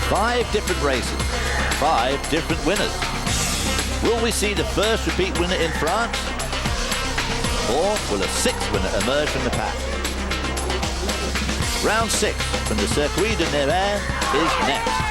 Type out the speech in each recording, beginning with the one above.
5 different races, 5 different winners. Will we see the first repeat winner in France? Or will a 6th winner emerge from the pack? Round 6 from the Circuit de Nevers is next.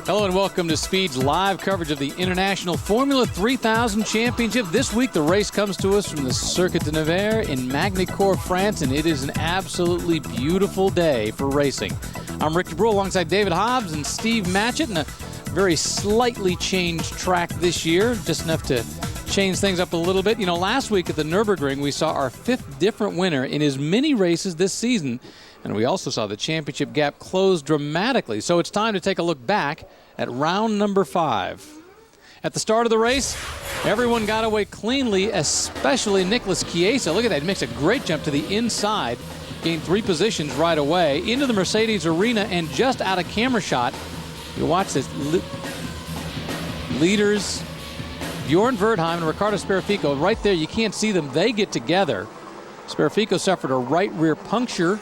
Hello and welcome to Speed's live coverage of the International Formula 3000 Championship. This week the race comes to us from the Circuit de Nevers in Magny, Cours, France, and it is an absolutely beautiful day for racing. I'm Rick DeBrule alongside David Hobbs and Steve Matchett, and a very slightly changed track this year, just enough to change things up a little bit. You know, last week at the Nürburgring we saw our 5th different winner in as many races this season, and we also saw the championship gap close dramatically. So it's time to take a look back at round number 5. At the start of the race, everyone got away cleanly, especially Nicolas Chiesa. Look at that, he makes a great jump to the inside, gained 3 positions right away, into the Mercedes arena, and just out of camera shot, you watch this, leaders, Bjorn Verdheim and Riccardo Sperfico, right there, you can't see them, they get together. Sperfico suffered a right rear puncture.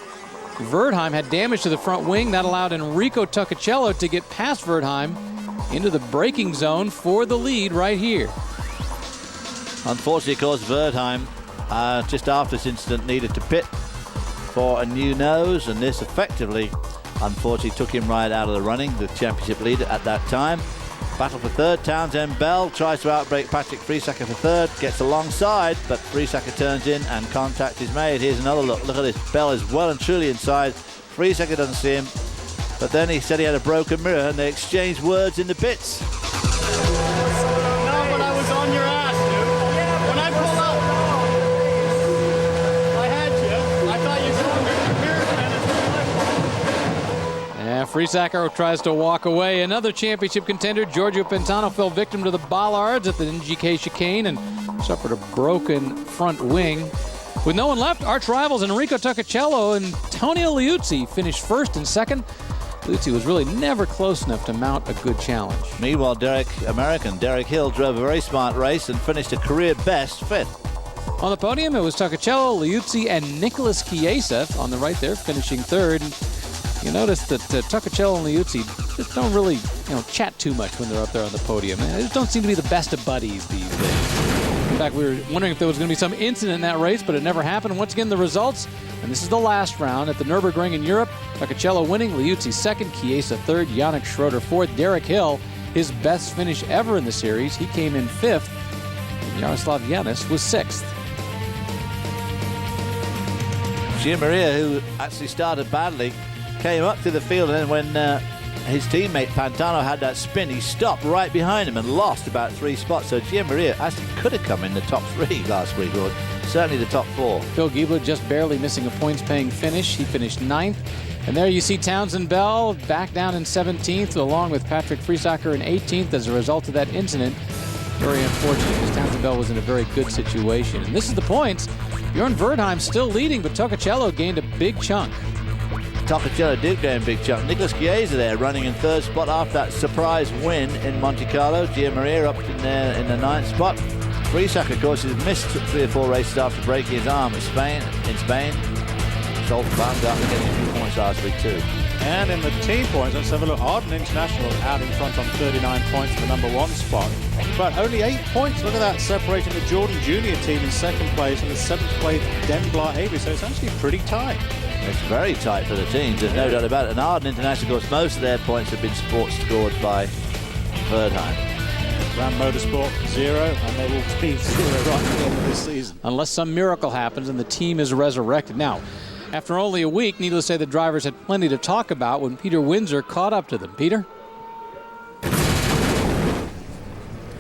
Verdheim had damage to the front wing. That allowed Enrico Tuccicello to get past Verdheim into the braking zone for the lead right here. Unfortunately, of course, Verdheim, just after this incident, needed to pit for a new nose, and this effectively, unfortunately, took him right out of the running, the championship leader at that time. Battle for 3rd, Townsend Bell tries to outbrake Patrick Friesacher for 3rd, gets alongside, but Friesacher turns in and contact is made. Here's another look. Look at this. Bell is well and truly inside. Friesacher doesn't see him, but then he said he had a broken mirror, and they exchanged words in the pits. Not when I was on your ass, dude. When I pulled up, I had you. I thought you saw me mirror, man. Yeah, Friesacher tries to walk away. Another championship contender, Giorgio Pintano, fell victim to the bollards at the NGK chicane and suffered a broken front wing. With no one left, arch rivals Enrico Tuccicello and Antonio Liuzzi finished 1st and 2nd. Liuzzi was really never close enough to mount a good challenge. Meanwhile, American Derek Hill drove a very smart race and finished a career best 5th. On the podium, it was Tuccicello, Liuzzi, and Nicolas Chiesa on the right there, finishing 3rd. You notice that Tuccicello and Liuzzi just don't really, chat too much when they're up there on the podium. They just don't seem to be the best of buddies these days. In fact, we were wondering if there was going to be some incident in that race, but it never happened. Once again, the results, and this is the last round at the Nürburgring in Europe. Tuccicello winning, Liuzzi 2nd, Chiesa 3rd, Yannick Schroeder 4th. Derek Hill, his best finish ever in the series. He came in 5th, and Jaroslav Yanis was 6th. Giamaria, who actually started badly, came up to the field, and then when his teammate Pantano had that spin, he stopped right behind him and lost about 3 spots. So Giamaria actually could have come in the top 3 last week, or certainly the top 4. Phil Giebler just barely missing a points-paying finish. He finished 9th. And there you see Townsend Bell back down in 17th, along with Patrick Friesacher in 18th as a result of that incident. Very unfortunate, because Townsend Bell was in a very good situation. And this is the points. Bjorn Verdheim still leading, but Tuccicello gained a big chunk. Tuccicello did gain a big chunk. Nicolas Chiesa there running in 3rd spot after that surprise win in Monte Carlo. Giamaria up in the 9th spot. Friesacher, of course, has missed 3 or 4 races after breaking his arm in Spain. Sold Baumgartner getting a few points last week too. And in the team points, let's have a look. Arden International out in front on 39 points for the number 1 spot. But only 8 points, look at that, separating the Jordan Junior team in 2nd place and the 7th place Denblar Avery. So it's actually pretty tight. It's very tight for the teams, there's no doubt about it. And Arden International, of course, most of their points have been scored by Verdheim. Ram Motorsport 0, and they will be 0 right at the end of this season. Unless some miracle happens and the team is resurrected. Now, after only a week, needless to say, the drivers had plenty to talk about when Peter Windsor caught up to them. Peter?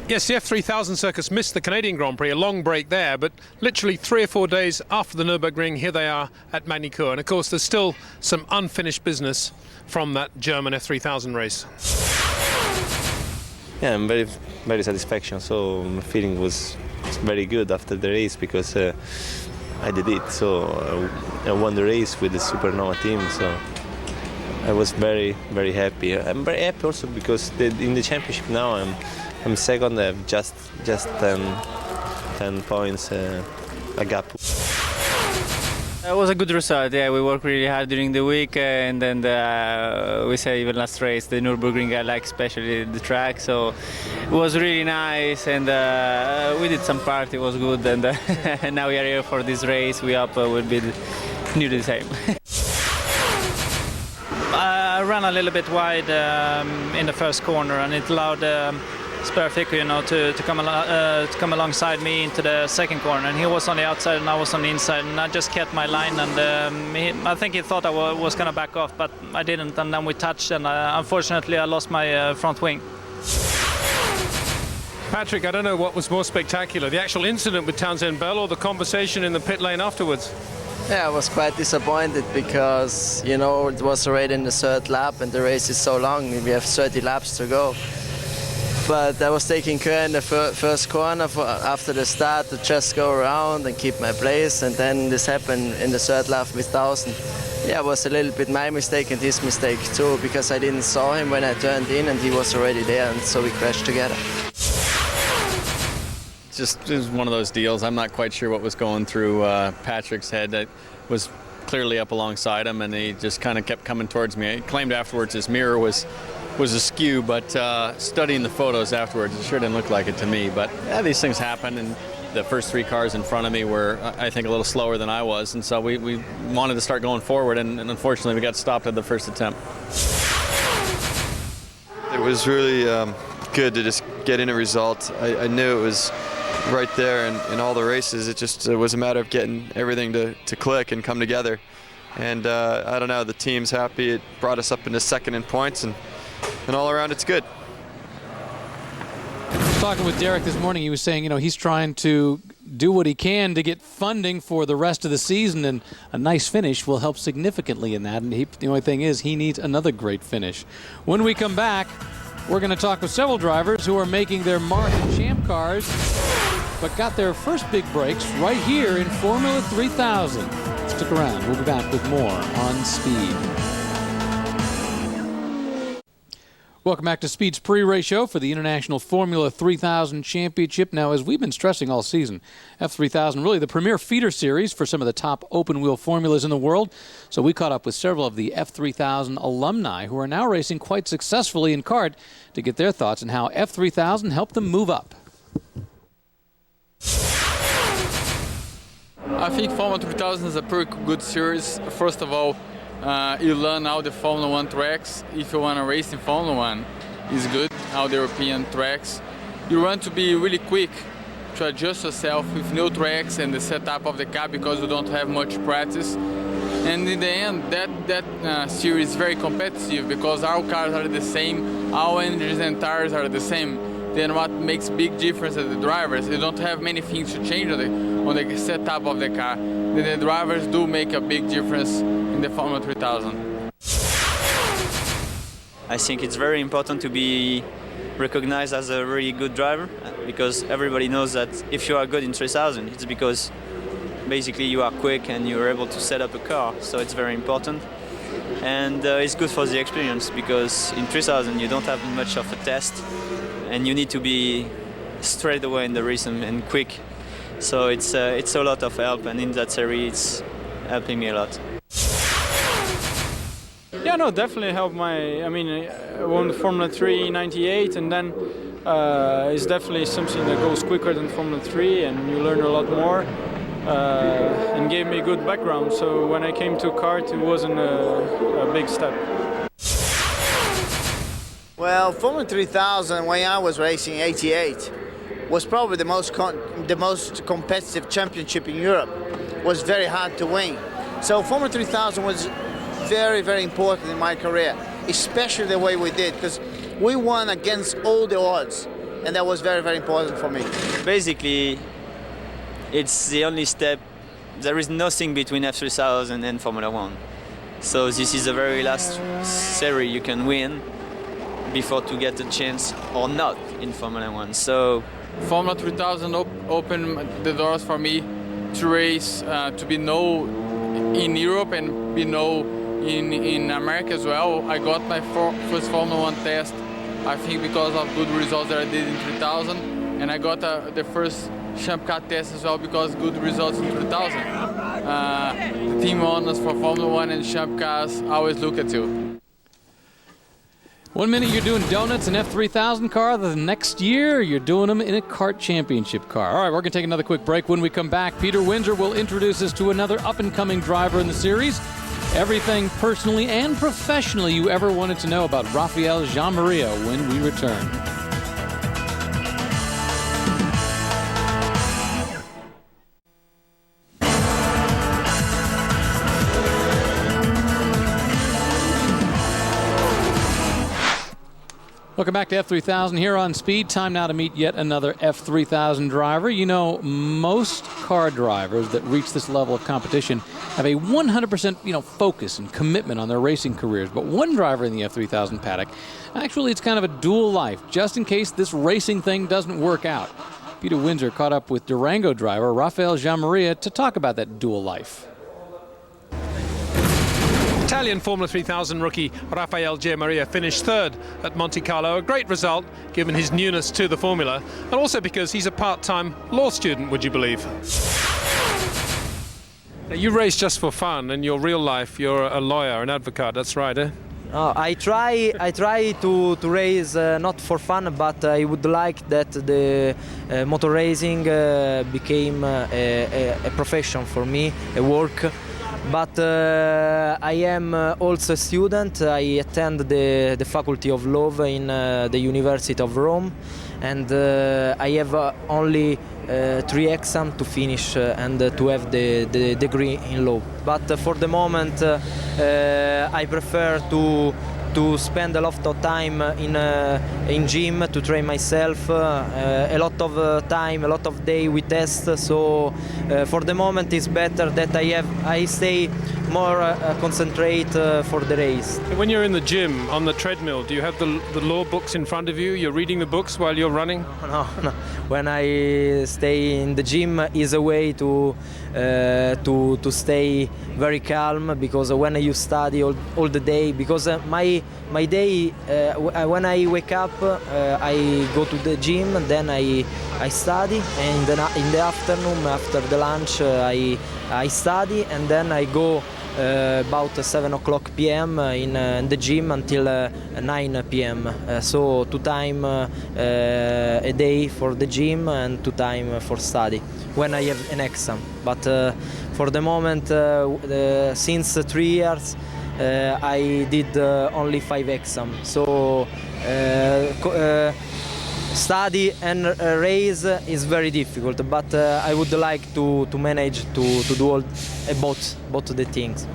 Yes, the F3000 Circus missed the Canadian Grand Prix, a long break there, but literally 3 or 4 days after the Nürburgring, here they are at Magny Cours. And of course, there's still some unfinished business from that German F3000 race. Yeah, I'm very satisfaction. So my feeling was very good after the race because I did it. So I won the race with the Supernova team. So I was very happy. I'm very happy also because in the championship now I'm second. I have just 10 points a gap. It was a good result. Yeah, we worked really hard during the week, and then we say even last race, the Nürburgring, I like especially the track, so it was really nice, and we did some party. It was good, and now we are here for this race. We hope we'll be nearly the same. I ran a little bit wide in the first corner, and it allowed Fico, to come alongside me into the second corner, and he was on the outside and I was on the inside, and I just kept my line, and I think he thought I was going to back off, but I didn't, and then we touched, and unfortunately I lost my front wing. Patrick, I don't know what was more spectacular, the actual incident with Townsend Bell or the conversation in the pit lane afterwards? Yeah, I was quite disappointed because, it was already in the third lap and the race is so long, we have 30 laps to go. But I was taking care in the first corner after the start to just go around and keep my place, and then this happened in the third lap with Townsend. Yeah, it was a little bit my mistake and his mistake too, because I didn't saw him when I turned in and he was already there, and so we crashed together. It was one of those deals. I'm not quite sure what was going through Patrick's head. I was clearly up alongside him, and he just kind of kept coming towards me. He claimed afterwards his mirror was askew, but studying the photos afterwards, it sure didn't look like it to me. But yeah, these things happen, and the first three cars in front of me were, I think, a little slower than I was, and so we wanted to start going forward, and unfortunately we got stopped at the first attempt. It was really good to just get in a result. I knew it was right there in all the races. It was a matter of getting everything to click and come together. And I don't know, the team's happy. It brought us up into second in points, and all around it's good. Talking with Derek this morning, he was saying, he's trying to do what he can to get funding for the rest of the season, and a nice finish will help significantly in that. And the only thing is, he needs another great finish. When we come back, we're going to talk with several drivers who are making their mark in Champ cars, but got their first big breaks right here in Formula 3000. Stick around. We'll be back with more on Speed. Welcome back to Speed's pre-race show for the International Formula 3000 Championship. Now, as we've been stressing all season, F3000 really the premier feeder series for some of the top open-wheel formulas in the world. So we caught up with several of the F3000 alumni who are now racing quite successfully in kart to get their thoughts on how F3000 helped them move up. I think Formula 3000 is a pretty good series. First of all, you learn how the Formula 1 tracks. If you want to race in Formula 1, it's good, how the European tracks. You want to be really quick to adjust yourself with new tracks and the setup of the car because you don't have much practice. And in the end, that series is very competitive because our cars are the same, our engines and tires are the same. Then what makes big difference as the drivers, you don't have many things to change on the setup of the car. Then the drivers do make a big difference in the Formula 3000. I think it's very important to be recognized as a really good driver, because everybody knows that if you are good in 3000, it's because basically you are quick and you're able to set up a car, so it's very important. And it's good for the experience, because in 3000 you don't have much of a test, and you need to be straight away in the rhythm and quick. So it's a lot of help, and in that series it's helping me a lot. Yeah, no, definitely helped I won Formula 3 in '98, and then it's definitely something that goes quicker than Formula 3, and you learn a lot more, and gave me a good background. So when I came to kart, it wasn't a big step. Well, Formula 3000, when I was racing in '88, was probably the most competitive championship in Europe. It was very hard to win. So Formula 3000 was very, very important in my career, especially the way we did, because we won against all the odds, and that was very, very important for me. Basically, it's the only step. There is nothing between F3000 and Formula 1. So this is the very last series you can win. before to get a chance or not in Formula 1. So Formula 3000 opened the doors for me to race, to be known in Europe and be known in America as well. I got my first Formula 1 test, I think because of good results that I did in 3000, and I got the first Champ Car test as well because good results in 3000. The team owners for Formula 1 and Champ Cars always look at you. 1 minute you're doing donuts in F3000 car, the next year you're doing them in a kart championship car. All right, we're going to take another quick break. When we come back, Peter Windsor will introduce us to another up-and-coming driver in the series. Everything personally and professionally you ever wanted to know about Raphael Giamaria when we return. Welcome back to F3000 here on Speed. Time now to meet yet another F3000 driver. You know, most car drivers that reach this level of competition have a 100% focus and commitment on their racing careers. But one driver in the F3000 paddock, actually it's kind of a dual life, just in case this racing thing doesn't work out. Peter Windsor caught up with Durango driver Raphael Giamaria to talk about that dual life. Italian Formula 3000 rookie Raphael Giamaria finished third at Monte Carlo, a great result given his newness to the formula, and also because he's a part-time law student, would you believe? Now, you race just for fun, in your real life you're a lawyer, an advocate, that's right, eh? I try to race not for fun, but I would like that the motor racing became a profession for me, a work. But I am also a student. I attend the Faculty of Law in the University of Rome, and I have only 3 exams to finish and to have the degree in law. But for the moment, I prefer to spend a lot of time in gym to train myself, a lot of time, a lot of day we test. So for the moment it's better that I stay more concentrate for the race. When you're in the gym on the treadmill, do you have the law books in front of you? You're reading the books while you're running? No. When I stay in the gym is a way to stay very calm, because when you study all the day, because my day when I wake up I go to the gym, then I study, and in the afternoon after the lunch I study, and then I go about 7 o'clock p.m. in the gym until 9 p.m. So 2 times a day for the gym and 2 times for study when I have an exam. But for the moment, since 3 years, I did only 5 exams. So study and race is very difficult, but I would like to manage to do both the things.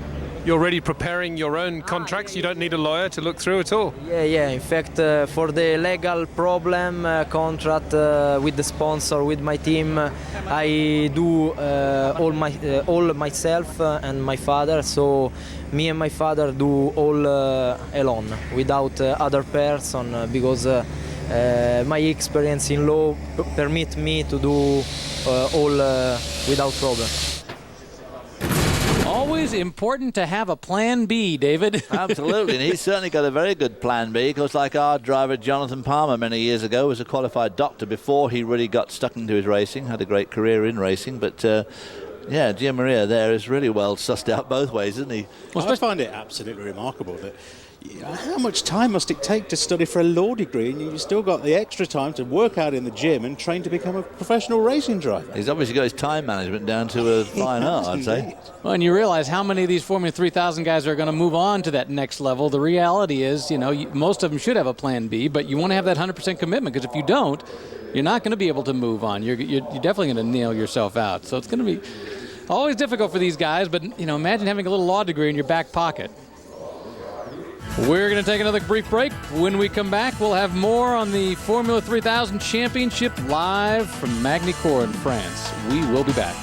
You're already preparing your own contracts? You don't need a lawyer to look through at all? Yeah. In fact, for the legal problem, contract with the sponsor, with my team, I do all myself and my father. So me and my father do all alone, without other person, because my experience in law permit me to do all without problem. Always important to have a plan B, David. Absolutely, and he's certainly got a very good plan B, because like our driver Jonathan Palmer many years ago was a qualified doctor before he really got stuck into his racing, had a great career in racing, but yeah, Giamaria there is really well sussed out both ways, isn't he? Well, I find it absolutely remarkable that how much time must it take to study for a law degree, and you've still got the extra time to work out in the gym and train to become a professional racing driver? He's obviously got his time management down to a fine art, I'd say. Well, and you realize how many of these Formula 3000 guys are going to move on to that next level. The reality is, most of them should have a plan B, but you want to have that 100% commitment, because if you don't, you're not going to be able to move on. You're definitely going to nail yourself out. So it's going to be always difficult for these guys, but imagine having a little law degree in your back pocket. We're going to take another brief break. When we come back, we'll have more on the Formula 3000 Championship live from Magny Cours in France. We will be back.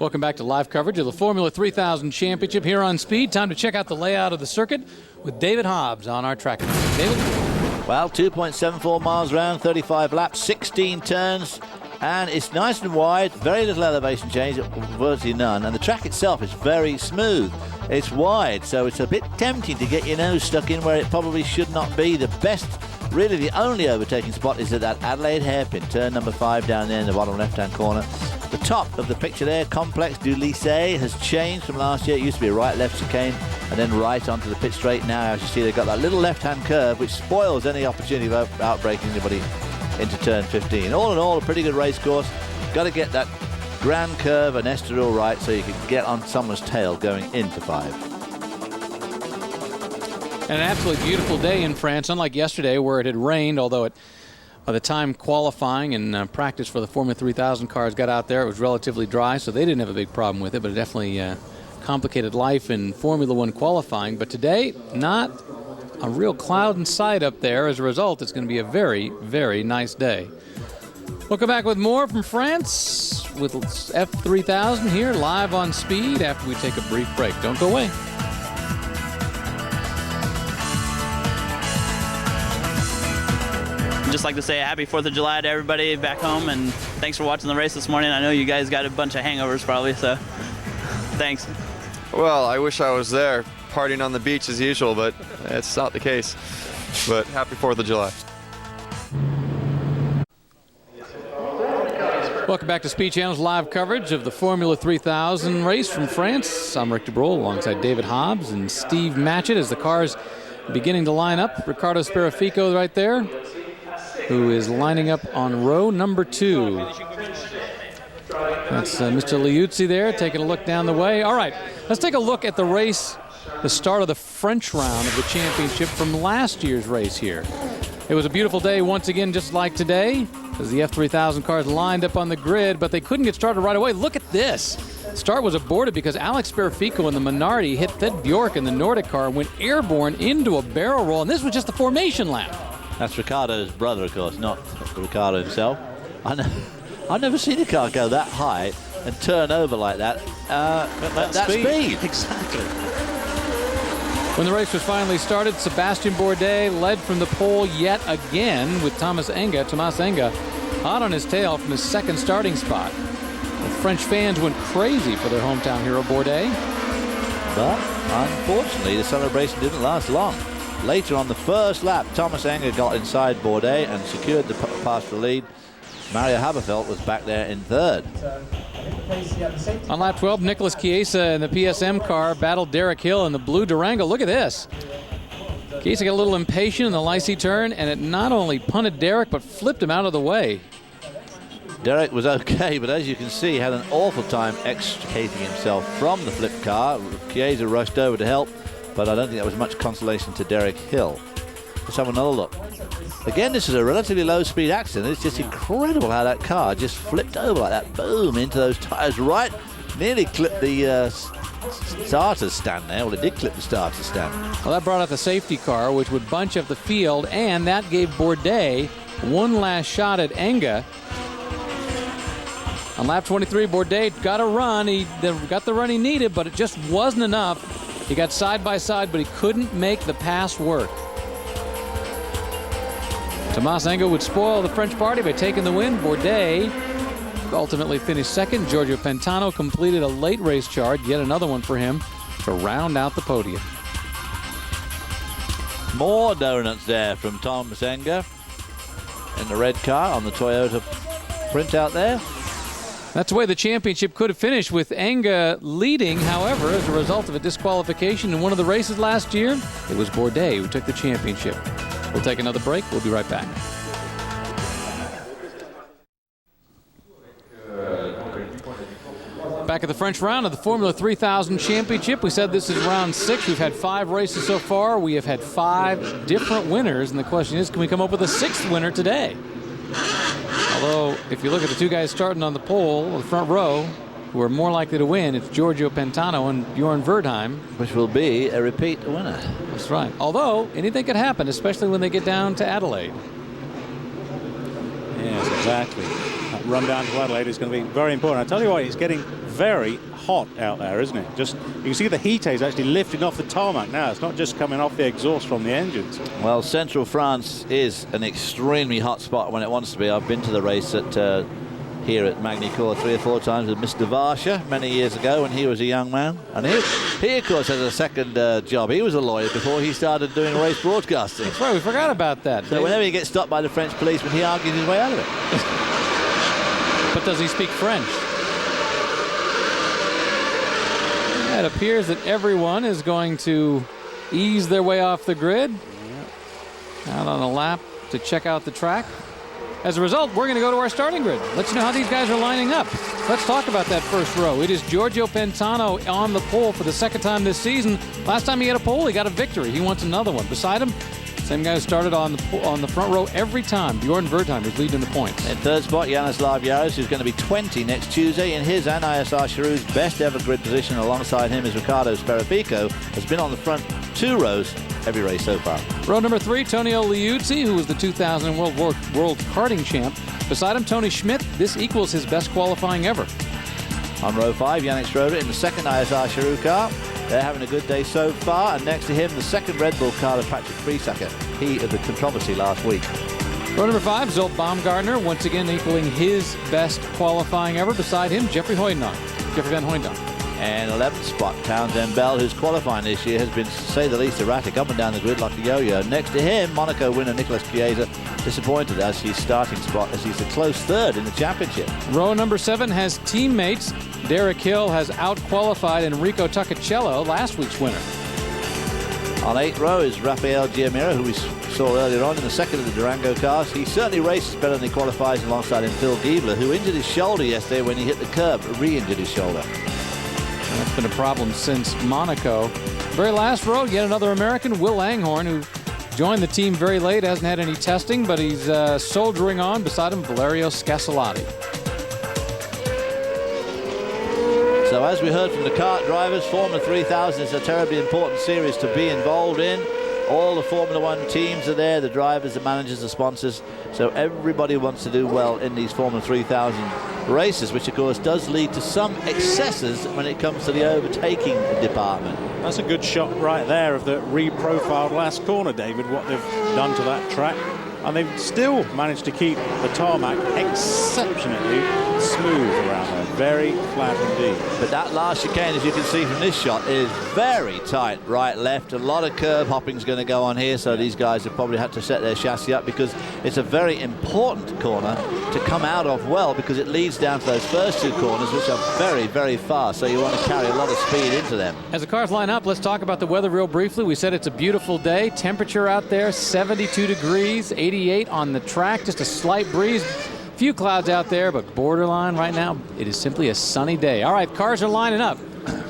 Welcome back to live coverage of the Formula 3000 Championship here on Speed. Time to check out the layout of the circuit with David Hobbs on our track. David? Well, 2.74 miles round, 35 laps, 16 turns, and it's nice and wide, very little elevation change, virtually none, and the track itself is very smooth. It's wide, so it's a bit tempting to get your nose stuck in where it probably should not be. The best, really the only overtaking spot is at that Adelaide hairpin, turn number 5 down there in the bottom left-hand corner. The top of the picture there, Complex du Lycée, has changed from last year. It used to be a right-left chicane and then right onto the pit straight. Now, as you see, they've got that little left-hand curve, which spoils any opportunity of outbraking anybody into turn 15. All in all, a pretty good race course. Got to get that grand curve and Estoril right so you can get on someone's tail going into 5. And an absolutely beautiful day in France, unlike yesterday where it had rained, although by the time qualifying and practice for the Formula 3000 cars got out there, it was relatively dry, so they didn't have a big problem with it, but it definitely complicated life in Formula 1 qualifying. But today, not a real cloud in sight up there. As a result, it's going to be a very, very nice day. We'll come back with more from France with F3000 here live on Speed after we take a brief break. Don't go away. Just like to say happy 4th of July to everybody back home, and thanks for watching the race this morning. I know you guys got a bunch of hangovers probably, so thanks. Well, I wish I was there partying on the beach as usual, but it's not the case. But happy 4th of July. Welcome back to Speed Channel's live coverage of the Formula 3000 race from France. I'm Rick DeBrol alongside David Hobbs and Steve Matchett as the cars beginning to line up. Ricardo Sperafico right there, who is lining up on row number 2. That's Mr. Liuzzi there, taking a look down the way. All right, let's take a look at the race, the start of the French round of the championship from last year's race here. It was a beautiful day once again, just like today, as the F3000 cars lined up on the grid, but they couldn't get started right away. Look at this. Start was aborted because Alex Sperafico in the Minardi hit Ted Bjork in the Nordic car and went airborne into a barrel roll, and this was just the formation lap. That's Ricardo's brother, of course, not Ricardo himself. I've never seen a car go that high and turn over like that. At that speed. Exactly. When the race was finally started, Sebastian Bourdais led from the pole yet again with Thomas Enga hot on his tail from his second starting spot. The French fans went crazy for their hometown hero Bourdais. But unfortunately, the celebration didn't last long. Later on the first lap, Thomas Enga got inside Bourdais and secured the partial lead. Mario Haberfeld was back there in third. On lap 12, Nicholas Chiesa in the PSM car battled Derek Hill in the blue Durango. Look at this. Chiesa got a little impatient in the Licey turn, and it not only punted Derek, but flipped him out of the way. Derek was okay, but as you can see, had an awful time extricating himself from the flip car. Chiesa rushed over to help, but I don't think that was much consolation to Derek Hill. Let's have another look. Again, this is a relatively low-speed accident. It's just incredible how that car just flipped over like that, boom, into those tires, right, nearly clipped the starter's stand there. Well, it did clip the starter's stand. Well, that brought out the safety car, which would bunch up the field, and that gave Bourdais one last shot at Enga. On lap 23, Bourdais got a run. He got the run he needed, but it just wasn't enough. He got side by side, but he couldn't make the pass work. Thomas Enga would spoil the French party by taking the win. Bourdais ultimately finished second. Giorgio Pantano completed a late race charge, yet another one for him to round out the podium. More donuts there from Thomas Enga in the red car on the Toyota printout there. That's the way the championship could have finished, with Enga leading. However, as a result of a disqualification in one of the races last year, it was Bourdais who took the championship. We'll take another break. We'll be right back. Back at the French round of the Formula 3000 Championship. We said this is round 6. We've had 5 races so far. We have had 5 different winners, and the question is, can we come up with a 6th winner today? Although, if you look at the 2 guys starting on the pole, the front row, who are more likely to win, it's Giorgio Pantano and Bjorn Verdheim. Which will be a repeat winner. That's right. Although, anything could happen, especially when they get down to Adelaide. Yes, exactly. That run down to Adelaide is going to be very important. I tell you what, he's getting very hot out there, isn't it? Just you can see the heat is actually lifting off the tarmac now. It's not just coming off the exhaust from the engines. Well, Central France is an extremely hot spot when it wants to be. I've been to the race at here at Magny Cours 3 or 4 times with Mr. Varsha many years ago when he was a young man. And he of course, has a second job. He was a lawyer before he started doing race broadcasting. That's right, we forgot about that. So whenever he gets stopped by the French policeman, he argues his way out of it. But does he speak French? It appears that everyone is going to ease their way off the grid, out on a lap to check out the track. As a result, we're going to go to our starting grid. Let you know how these guys are lining up. Let's talk about that first row. It is Giorgio Pantano on the pole for the second time this season. Last time he had a pole, he got a victory. He wants another one. Beside him, same guy who started on the front row every time. Bjorn Wertheim is leading the points. In third spot, Jaroslav Yaros, who's going to be 20 next Tuesday in his and ISR Charoux's best ever grid position. Alongside him is Riccardo Sperafico, has been on the front 2 rows every race so far. Row number 3, Tonio Liuzzi, who was the 2000 World Karting champ. Beside him, Tony Schmidt. This equals his best qualifying ever. On row 5, Yannick Schroeder in the second ISR Charoux car. They're having a good day so far. And next to him, the second Red Bull car of Patrick Friesacker. He of the controversy last week. Row number 5, Zolt Baumgartner, once again equaling his best qualifying ever. Beside him, Jeffrey Van Hooydonk. And 11th spot, Townsend Bell, whose qualifying this year has been, to say the least, erratic, up and down the grid like a yo-yo. Next to him, Monaco winner Nicolas Chiesa, disappointed as his starting spot, as he's a close third in the championship. Row number 7 has teammates. Derek Hill has out-qualified Enrico Tuccacello, last week's winner. On 8th row is Raphael Giamaria, who we saw earlier on in the second of the Durango cars. He certainly races better than he qualifies, alongside him Phil Giebler, who injured his shoulder yesterday when he hit the curb, re-injured his shoulder. That's been a problem since Monaco. Very last row, yet another American, Will Langhorne, who joined the team very late, hasn't had any testing, but he's soldiering on. Beside him, Valerio Scasolati. So as we heard from the kart drivers, Formula 3000 is a terribly important series to be involved in. All the Formula 1 teams are there, the drivers, the managers, the sponsors. So everybody wants to do well in these Formula 3000 races, which of course does lead to some excesses when it comes to the overtaking department. That's a good shot right there of the re-profiled last corner, David, what they've done to that track. And they've still managed to keep the tarmac exceptionally smooth around there. Very flat indeed. But that last chicane, as you can see from this shot, is very tight right, left. A lot of curb hopping is going to go on here, so these guys have probably had to set their chassis up, because it's a very important corner to come out of well, because it leads down to those first 2 corners, which are very, very fast, so you want to carry a lot of speed into them. As the cars line up, let's talk about the weather real briefly. We said it's a beautiful day. Temperature out there, 72 degrees, 88 on the track, just a slight breeze. Few clouds out there, but borderline right now. It is simply a sunny day. All right, cars are lining up.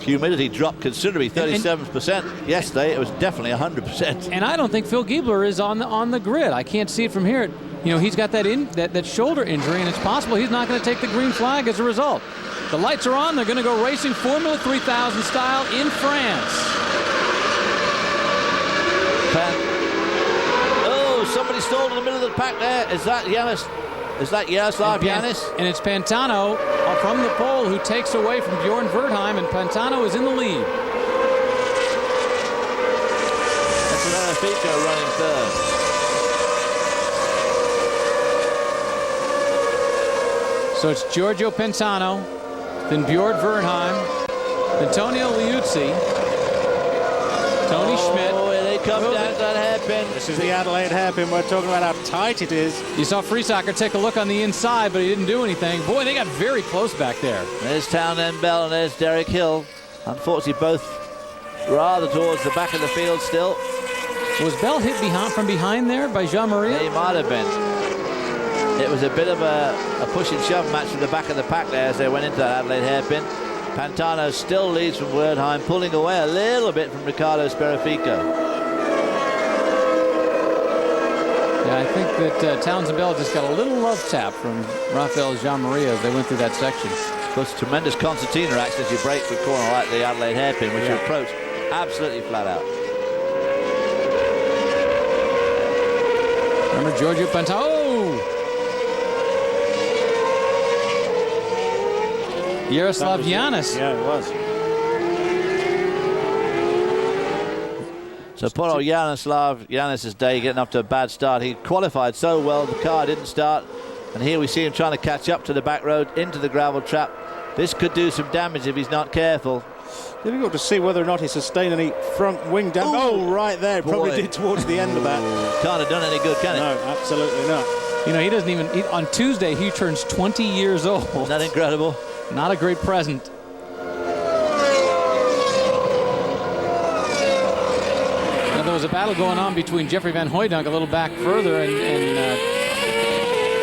Humidity dropped considerably, 37%. Yesterday, it was definitely 100%. And I don't think Phil Giebler is on the grid. I can't see it from here. You know, he's got that shoulder injury, and it's possible he's not going to take the green flag as a result. The lights are on. They're going to go racing Formula 3000 style in France. Somebody stalled in the middle of the pack there. Is that Yanis? Is that Jaroslav Yanis? And it's Pantano from the pole who takes away from Bjorn Wertheim, and Pantano is in the lead. That's Sperafico running third. So it's Giorgio Pantano, then Bjorn Wertheim, then Tonio Liuzzi, Tony Schmidt. Come down to that hairpin. This is the Adelaide hairpin. We're talking about how tight it is. You saw Friesacker take a look on the inside, but he didn't do anything. Boy, they got very close back there. There's Townsend Bell and there's Derek Hill. Unfortunately, both rather towards the back of the field still. Was Bell hit from behind there by Giamaria? He might have been. It was a bit of a push and shove match from the back of the pack there as they went into that Adelaide hairpin. Pantano still leads from Wertheim, pulling away a little bit from Riccardo Sperafico. Yeah, I think that Townsend Bell just got a little love tap from Raphael Giamaria as they went through that section. Of course, tremendous concertina action as you break the corner like the Adelaide hairpin, which you approach absolutely flat out. Remember Giorgio Pantano. Yaroslav Giannis. Yeah, it was. So poor old Giannis' day getting up to a bad start. He qualified so well, the car didn't start. And here we see him trying to catch up to the back road into the gravel trap. This could do some damage if he's not careful. Difficult to see whether or not he sustained any front wing damage. Oh, right there. Probably did towards the end of that. Can't have done any good, can it? No, absolutely not. You know, he doesn't even... on Tuesday, he turns 20 years old. Isn't that incredible? Not a great present. Now, there was a battle going on between Jeffrey Van Hooijdonk a little back further and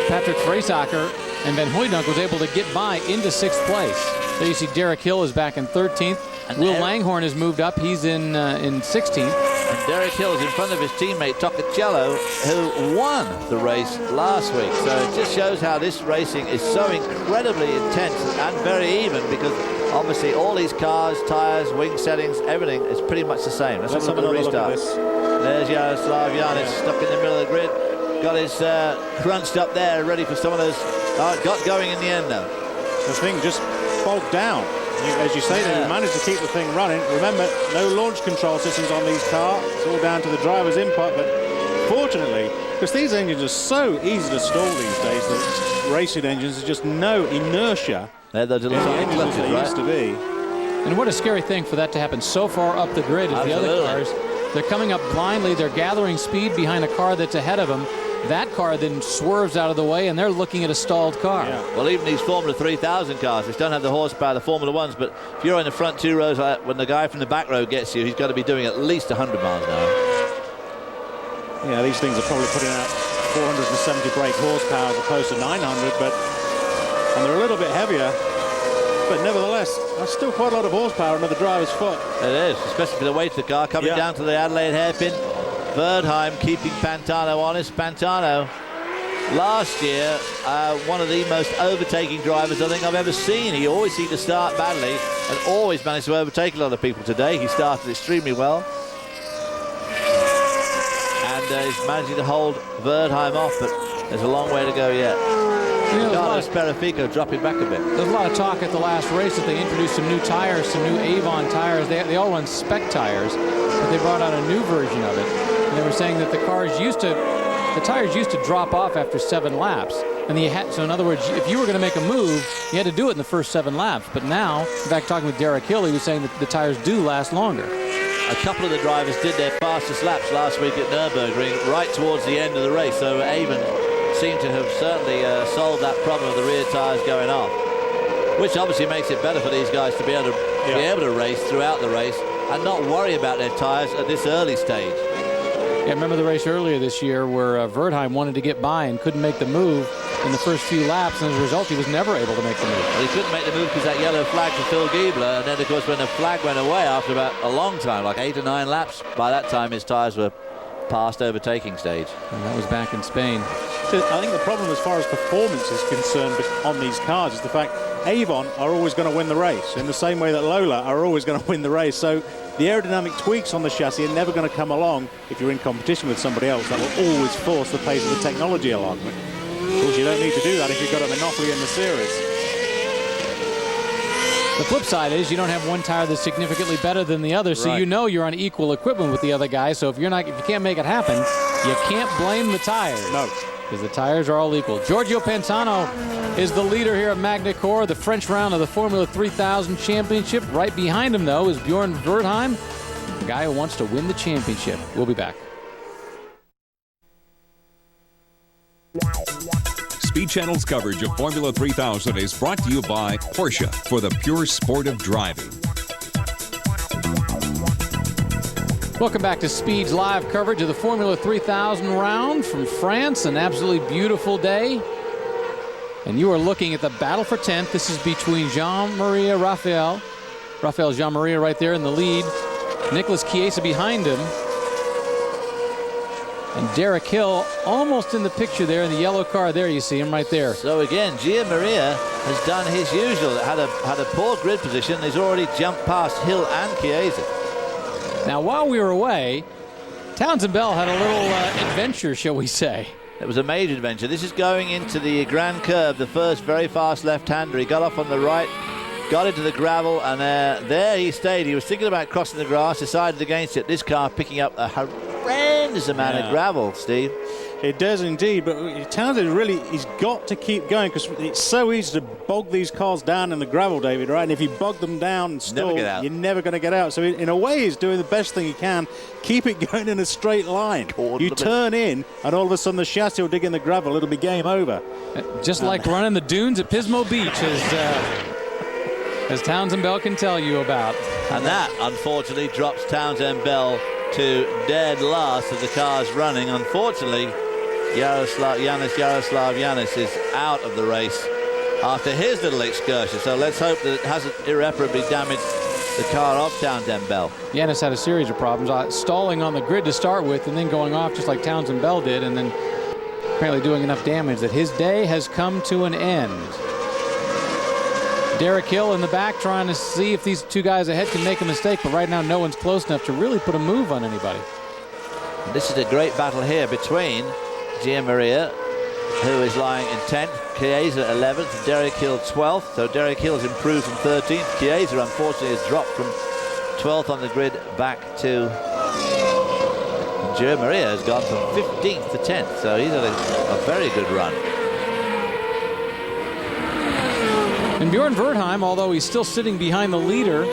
Patrick Vreesacker, and Van Hooijdonk was able to get by into 6th place. There you see Derek Hill is back in 13th. And Will Langhorne has moved up. He's in 16th. And Derek Hill is in front of his teammate Toccacello, who won the race last week. So it just shows how this racing is so incredibly intense and very even, because obviously all these cars, tyres, wing settings, everything is pretty much the same. Let's have a look at the restart. There's Yaroslav Giannis stuck in the middle of the grid. Got his crunched up there, ready for some of those. Got going in the end though. The thing just bogged down. As you say, they managed to keep the thing running. Remember, no launch control systems on these cars. It's all down to the driver's input. But fortunately, because these engines are so easy to stall these days, the racing engines, there's just no inertia in the engines as they used to be. And what a scary thing for that to happen so far up the grid as the other cars. They're coming up blindly. They're gathering speed behind a car that's ahead of them. That car then swerves out of the way, and they're looking at a stalled car. Yeah. Well, even these Formula 3000 cars, which don't have the horsepower of the Formula 1s, but if you're in the front 2 rows, when the guy from the back row gets you, he's got to be doing at least 100 miles an hour. Yeah, these things are probably putting out 470 brake horsepower as opposed to 900, and they're a little bit heavier. But nevertheless, that's still quite a lot of horsepower under the driver's foot. It is, especially for the weight of the car coming down to the Adelaide hairpin. Verdheim keeping Pantano honest. Pantano, last year, one of the most overtaking drivers I think I've ever seen. He always seemed to start badly and always managed to overtake a lot of people. Today, he started extremely well. And he's managing to hold Verdheim off, but there's a long way to go yet. You know, Carlos Perifico dropping back a bit. There's a lot of talk at the last race that they introduced some new tires, some new Avon tires. They all run spec tires, but they brought out a new version of it. And they were saying that the tires used to drop off after 7 laps. And so in other words, if you were going to make a move, you had to do it in the first 7 laps. But now, in fact, talking with Derek Hill, he was saying that the tires do last longer. A couple of the drivers did their fastest laps last week at Nürburgring right towards the end of the race. So Avon seem to have certainly solved that problem of the rear tires going off, which obviously makes it better for these guys to be able to race throughout the race and not worry about their tires at this early stage. Yeah, remember the race earlier this year where Verdheim wanted to get by and couldn't make the move in the first few laps, and as a result, he was never able to make the move. Well, he couldn't make the move because that yellow flag for Phil Giebler, and then, of course, when the flag went away after about a long time, like 8 or 9 laps, by that time his tires were past overtaking stage. And that was back in Spain. I think the problem as far as performance is concerned on these cars is the fact Avon are always going to win the race in the same way that Lola are always going to win the race. So the aerodynamic tweaks on the chassis are never going to come along if you're in competition with somebody else. That will always force the pace of the technology along. Of course, you don't need to do that if you've got a monopoly in the series. The flip side is you don't have one tire that's significantly better than the other, so you know you're on equal equipment with the other guy. So if you can't make it happen, you can't blame the tires. No. Because the tires are all equal. Giorgio Pantano is the leader here at Magny Cours, the French round of the Formula 3000 Championship. Right behind him, though, is Bjorn Verdheim, the guy who wants to win the championship. We'll be back. Speed Channel's coverage of Formula 3000 is brought to you by Porsche for the pure sport of driving. Welcome back to Speed's live coverage of the Formula 3000 round from France. An absolutely beautiful day. And you are looking at the battle for 10th. This is between Raphael Giamaria right there in the lead. Nicholas Chiesa behind him. And Derek Hill almost in the picture there in the yellow car there. You see him right there. So again, Giamaria has done his usual. Had a poor grid position. He's already jumped past Hill and Chiesa. Now, while we were away, Townsend Bell had a little adventure, shall we say. It was a major adventure. This is going into the Grand Curve, the first very fast left-hander. He got off on the right, got into the gravel, and there he stayed. He was thinking about crossing the grass, decided against it. This car picking up a horrendous amount of gravel, Steve. It does indeed, but Townsend really, he's got to keep going because it's so easy to bog these cars down in the gravel, David, right? And if you bog them down and stall, you're never going to get out. So in a way, he's doing the best thing he can. Keep it going in a straight line. You turn in, and all of a sudden the chassis will dig in the gravel. It'll be game over. Just like running the dunes at Pismo Beach, as Townsend Bell can tell you about. And that, unfortunately, drops Townsend Bell to dead last of the cars running. Unfortunately, Yanis is out of the race after his little excursion. So let's hope that it hasn't irreparably damaged the car of Townsend Bell. Yanis had a series of problems, stalling on the grid to start with and then going off just like Townsend Bell did, and then apparently doing enough damage that his day has come to an end. Derek Hill in the back trying to see if these two guys ahead can make a mistake, but right now no one's close enough to really put a move on anybody. And this is a great battle here between Giamaria, who is lying in 10th, Chiesa 11th, and Derek Hill 12th. So Derek Hill's improved from 13th. Chiesa, unfortunately, has dropped from 12th on the grid back to... Giamaria has gone from 15th to 10th, so he's had a very good run. And Bjorn Wertheim, although he's still sitting behind the leader,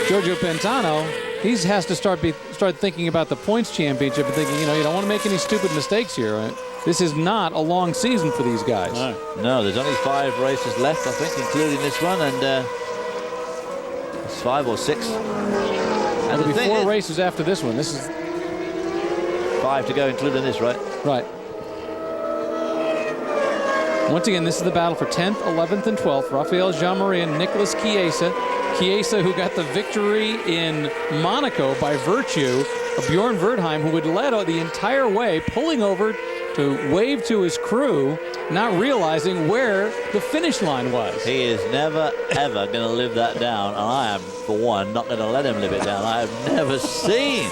Giorgio Pantano, he has to start thinking about the points championship and thinking, you don't want to make any stupid mistakes here. Right? This is not a long season for these guys. No, there's only 5 races left, I think, including this one, and it's 5 or 6. And there'll be 4 races after this one. This is 5 to go, including this, right? Right. Once again, this is the battle for 10th, 11th, and 12th. Raphael Giamaria and Nicholas Chiesa. Chiesa, who got the victory in Monaco by virtue of Bjorn Wertheim, who had led the entire way, pulling over to wave to his crew, not realizing where the finish line was. He is never, ever going to live that down, and I am, for one, not going to let him live it down. I have never seen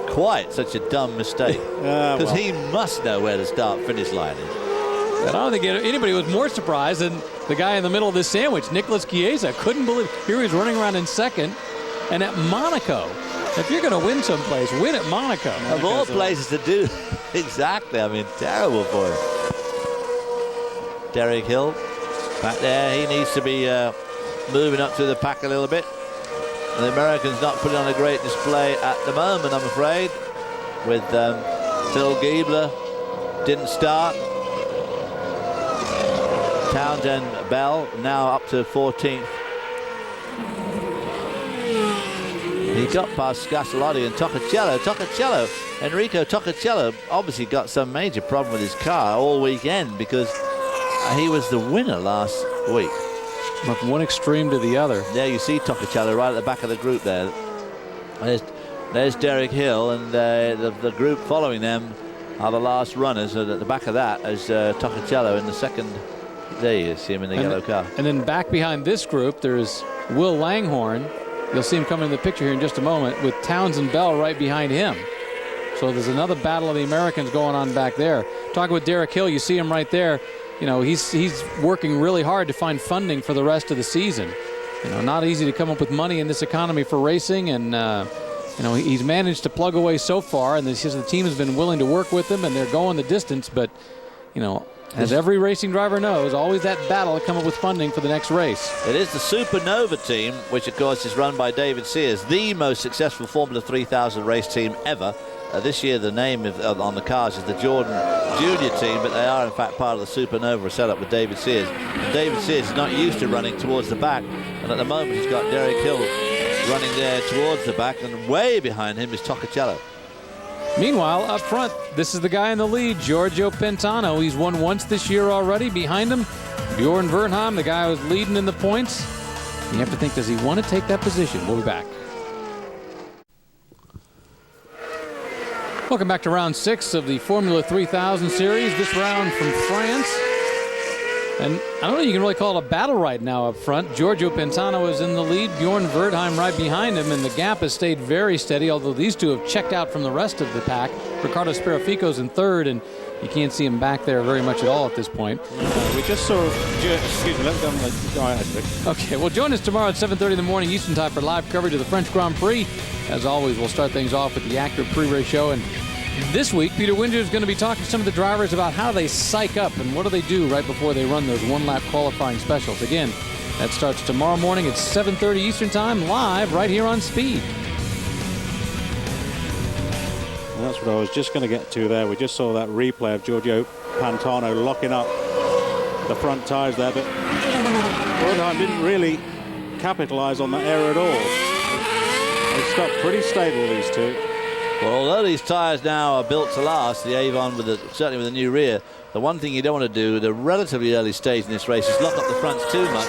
quite such a dumb mistake, because he must know where the start-finish line is. I don't think anybody was more surprised than the guy in the middle of this sandwich, Nicholas Chiesa. Couldn't believe here he was running around in second, and at Monaco. If you're going to win someplace, win at Monaco. Of all places to do, exactly. I mean, terrible for him. Derek Hill back there. He needs to be moving up through the pack a little bit. And the Americans not putting on a great display at the moment, I'm afraid. With Phil Giebler didn't start. Townsend Bell now up to 14th. He got past Scassolotti and Toccacello. Enrico Toccacello obviously got some major problem with his car all weekend because he was the winner last week. From one extreme to the other. There you see Toccacello right at the back of the group there. There's Derek Hill, and the group following them are the last runners. And at the back of that is Toccacello in the second. There you see him in the yellow car. And then back behind this group, there's Will Langhorne. You'll see him come in the picture here in just a moment with Townsend Bell right behind him. So there's another battle of the Americans going on back there. Talking with Derek Hill, you see him right there. He's working really hard to find funding for the rest of the season. Not easy to come up with money in this economy for racing, and he's managed to plug away so far, and the team has been willing to work with him, and they're going the distance. But as every racing driver knows, always that battle to come up with funding for the next race. It is the Supernova team, which of course is run by David Sears, the most successful Formula 3000 race team ever. This year the name on the cars is the Jordan Junior team, but they are in fact part of the Supernova set up with David Sears. And David Sears is not used to running towards the back, and at the moment he's got Derek Hill running there towards the back, and way behind him is Toccacello. Meanwhile, up front, this is the guy in the lead, Giorgio Pantano. He's won once this year already. Behind him, Bjorn Wertheim, the guy who's leading in the points. You have to think, does he want to take that position? We'll be back. Welcome back to round 6 of the Formula 3000 series. This round from France. And I don't know, you can really call it a battle right now up front. Giorgio Pantano is in the lead, Bjorn Verdheim right behind him, and the gap has stayed very steady, although these two have checked out from the rest of the pack. Ricardo Sperafico's in third, and you can't see him back there very much at all at this point. We just saw, excuse me, let's go ahead. Okay, well, join us tomorrow at 7:30 in the morning Eastern Time for live coverage of the French Grand Prix. As always, we'll start things off with the accurate pre-race show. And this week, Peter Winger is going to be talking to some of the drivers about how they psych up and what do they do right before they run those one-lap qualifying specials. Again, that starts tomorrow morning at 7:30 Eastern Time, live right here on Speed. And that's what I was just going to get to there. We just saw that replay of Giorgio Pantano locking up the front tyres there, but Verdheim didn't really capitalize on that error at all. They stuck pretty stable, these two. Well, although these tyres now are built to last, the Avon certainly with the new rear, the one thing you don't want to do at a relatively early stage in this race is lock up the fronts too much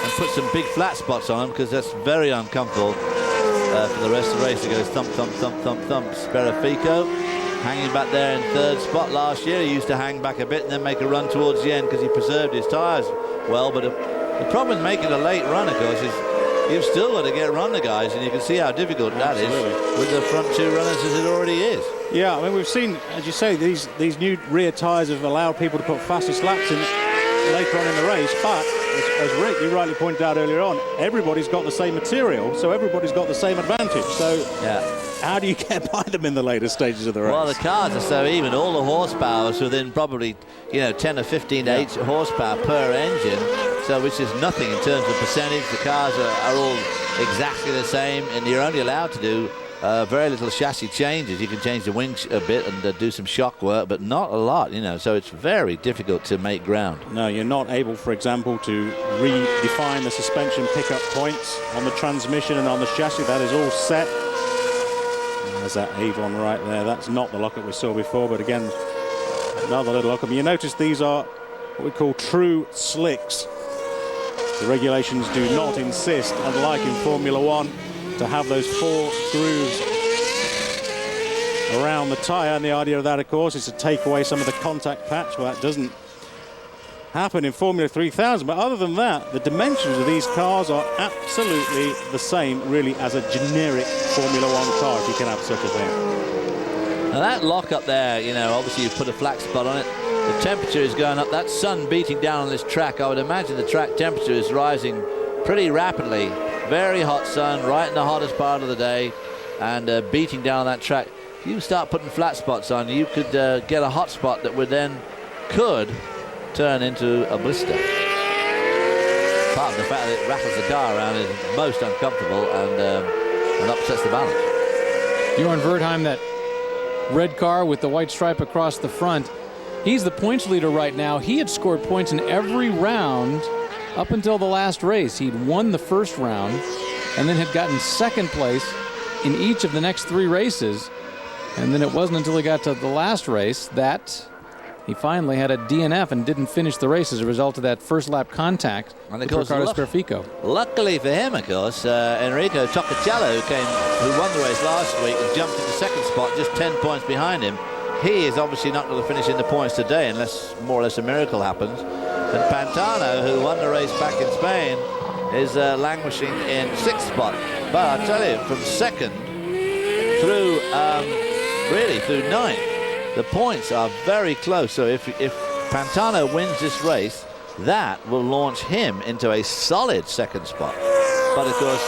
and put some big flat spots on them, because that's very uncomfortable for the rest of the race. It goes thump, thump, thump, thump, thump. Sperafico hanging back there in third spot. Last year he used to hang back a bit and then make a run towards the end because he preserved his tyres well. But the problem with making a late run, of course, is you've still got to get run the guys, and you can see how difficult that is with the front two runners as it already is. Yeah, I mean, we've seen, as you say, these new rear tyres have allowed people to put fastest laps in later on in the race, but as Rick, you rightly pointed out earlier on, everybody's got the same material, so everybody's got the same advantage. So how do you get by them in the later stages of the race? Well, the cars are so even. All the horsepower is within probably 10 or 15 to 8 horsepower per engine, so which is nothing in terms of percentage. The cars are all exactly the same, and you're only allowed to do very little chassis changes. You can change the wings a bit and do some shock work, but not a lot, so it's very difficult to make ground. No, you're not able, for example, to redefine the suspension pickup points on the transmission and on the chassis. That is all set. And there's that Avon right there. That's not the lockup we saw before, but again, another little lockup. You notice these are what we call true slicks. The regulations do not insist, unlike in Formula One, to have those 4 grooves around the tyre, and the idea of that, of course, is to take away some of the contact patch. Well, that doesn't happen in Formula 3000, but other than that, the dimensions of these cars are absolutely the same, really, as a generic Formula 1 car, if you can have such a thing. Now that lock up there, obviously you've put a flat spot on it. The temperature is going up. That sun beating down on this track, I would imagine the track temperature is rising pretty rapidly. Very hot sun right in the hottest part of the day, and beating down on that track. If you start putting flat spots on, you could get a hot spot that could turn into a blister. Part of the fact that it rattles the car around is most uncomfortable and upsets the balance. Bjorn Verdheim, that red car with the white stripe across the front, he's the points leader right now. He had scored points in every round up until the last race. He'd won the first round and then had gotten second place in each of the next 3 races. And then it wasn't until he got to the last race that he finally had a DNF and didn't finish the race as a result of that first lap contact with Ricardo Sperafico. Luckily for him, of course, Enrico Toccacello, who won the race last week and jumped into second spot, just 10 points behind him. He is obviously not going to finish in the points today unless more or less a miracle happens. And Pantano, who won the race back in Spain, is languishing in 6th spot. But I tell you, from 2nd through through 9th, the points are very close. So if Pantano wins this race, that will launch him into a solid 2nd spot. But of course,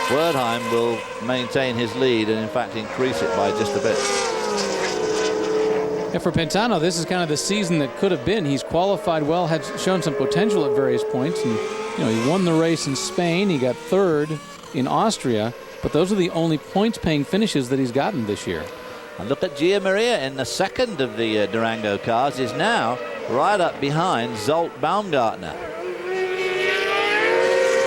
Verdheim will maintain his lead and in fact increase it by just a bit. Yeah, for Pantano, this is kind of the season that could have been. He's qualified well, had shown some potential at various points, and he won the race in Spain. He got 3rd in Austria, but those are the only points-paying finishes that he's gotten this year. And look at Giamaria in the 2nd of the Durango cars, is now right up behind Zolt Baumgartner.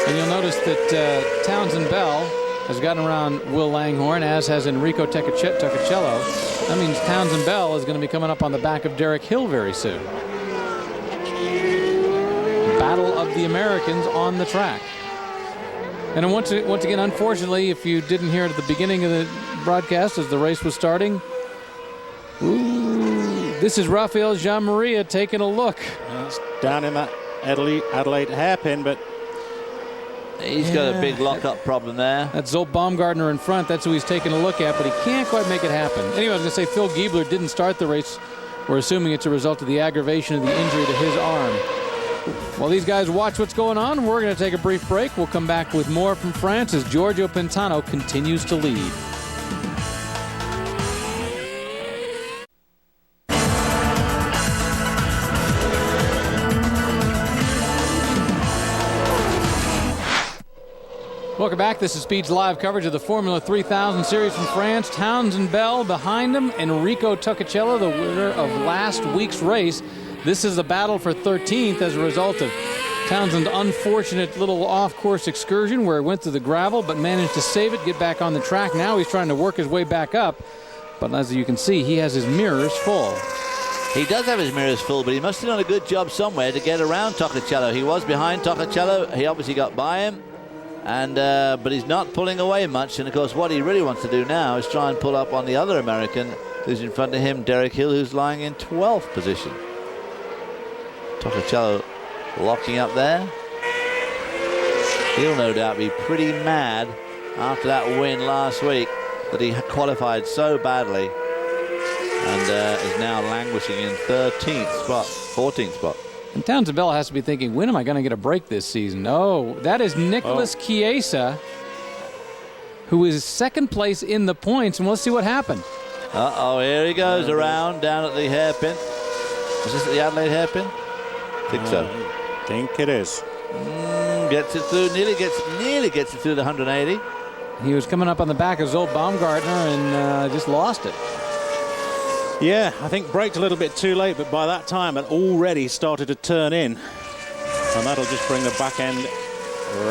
And you'll notice that Townsend Bell has gotten around Will Langhorne, as has Enrico Toccacello. That means Townsend Bell is going to be coming up on the back of Derek Hill very soon. Battle of the Americans on the track. And once again, unfortunately, if you didn't hear it at the beginning of the broadcast as the race was starting, This is Raphael Giamaria taking a look. It's down in that Adelaide hairpin, but he's got a big lock-up problem there. That's Zolt Baumgartner in front. That's who he's taking a look at, but he can't quite make it happen. Anyway, I was going to say Phil Giebler didn't start the race. We're assuming it's a result of the aggravation of the injury to his arm. While these guys watch what's going on, we're going to take a brief break. We'll come back with more from France as Giorgio Pintano continues to lead. Welcome back. This is Speed's live coverage of the Formula 3000 Series from France. Townsend Bell behind him. Enrico Toccacello, the winner of last week's race. This is a battle for 13th as a result of Townsend's unfortunate little off-course excursion where he went to the gravel but managed to save it, get back on the track. Now he's trying to work his way back up. But as you can see, he has his mirrors full. He does have his mirrors full, but he must have done a good job somewhere to get around Toccacello. He was behind Toccacello. He obviously got by him. But he's not pulling away much, and of course what he really wants to do now is try and pull up on the other American who's in front of him, Derek Hill, who's lying in 12th position. Toccacello locking up there. He'll no doubt be pretty mad after that win last week that he qualified so badly and is now languishing in 13th spot, 14th spot. And Townsend Bell has to be thinking, when am I going to get a break this season? Oh, that is Nicholas Chiesa, who is second place in the points, and let's see what happened. Uh-oh, here he goes around down at the hairpin. Is this at the Adelaide hairpin? I think so. I think it is. Gets it through, nearly gets it through the 180. He was coming up on the back of Zolt Baumgartner and just lost it. Yeah, I think braked a little bit too late, but by that time it already started to turn in. And that'll just bring the back end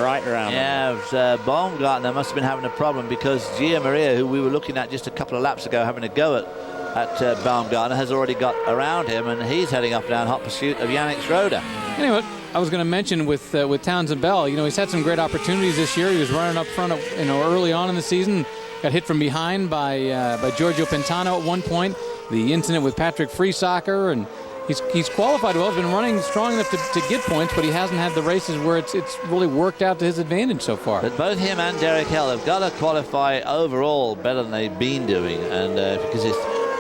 right around. Yeah, Baumgartner must have been having a problem because Giamaria, who we were looking at just a couple of laps ago having a go at Baumgartner, has already got around him, and he's heading up and down hot pursuit of Yannick Schroeder. Anyway, I was going to mention with Townsend Bell, you know, he's had some great opportunities this year. He was running up front, early on in the season, got hit from behind by Giorgio Pintano at one point. The incident with Patrick Friesacher, and he's qualified well. He's been running strong enough to get points, but he hasn't had the races where it's really worked out to his advantage so far. But both him and Derek Hill have got to qualify overall better than they've been doing, and because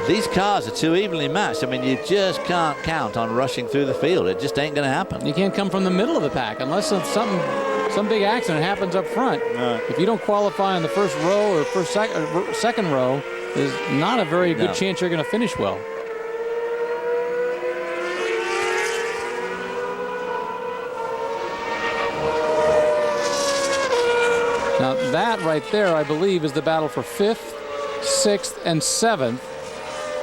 these cars are too evenly matched. I mean, you just can't count on rushing through the field. It just ain't going to happen. You can't come from the middle of the pack unless some big accident happens up front. If you don't qualify in the first row or second row, there's not a very good chance you're going to finish well. Now that right there, I believe, is the battle for 5th, 6th, and 7th.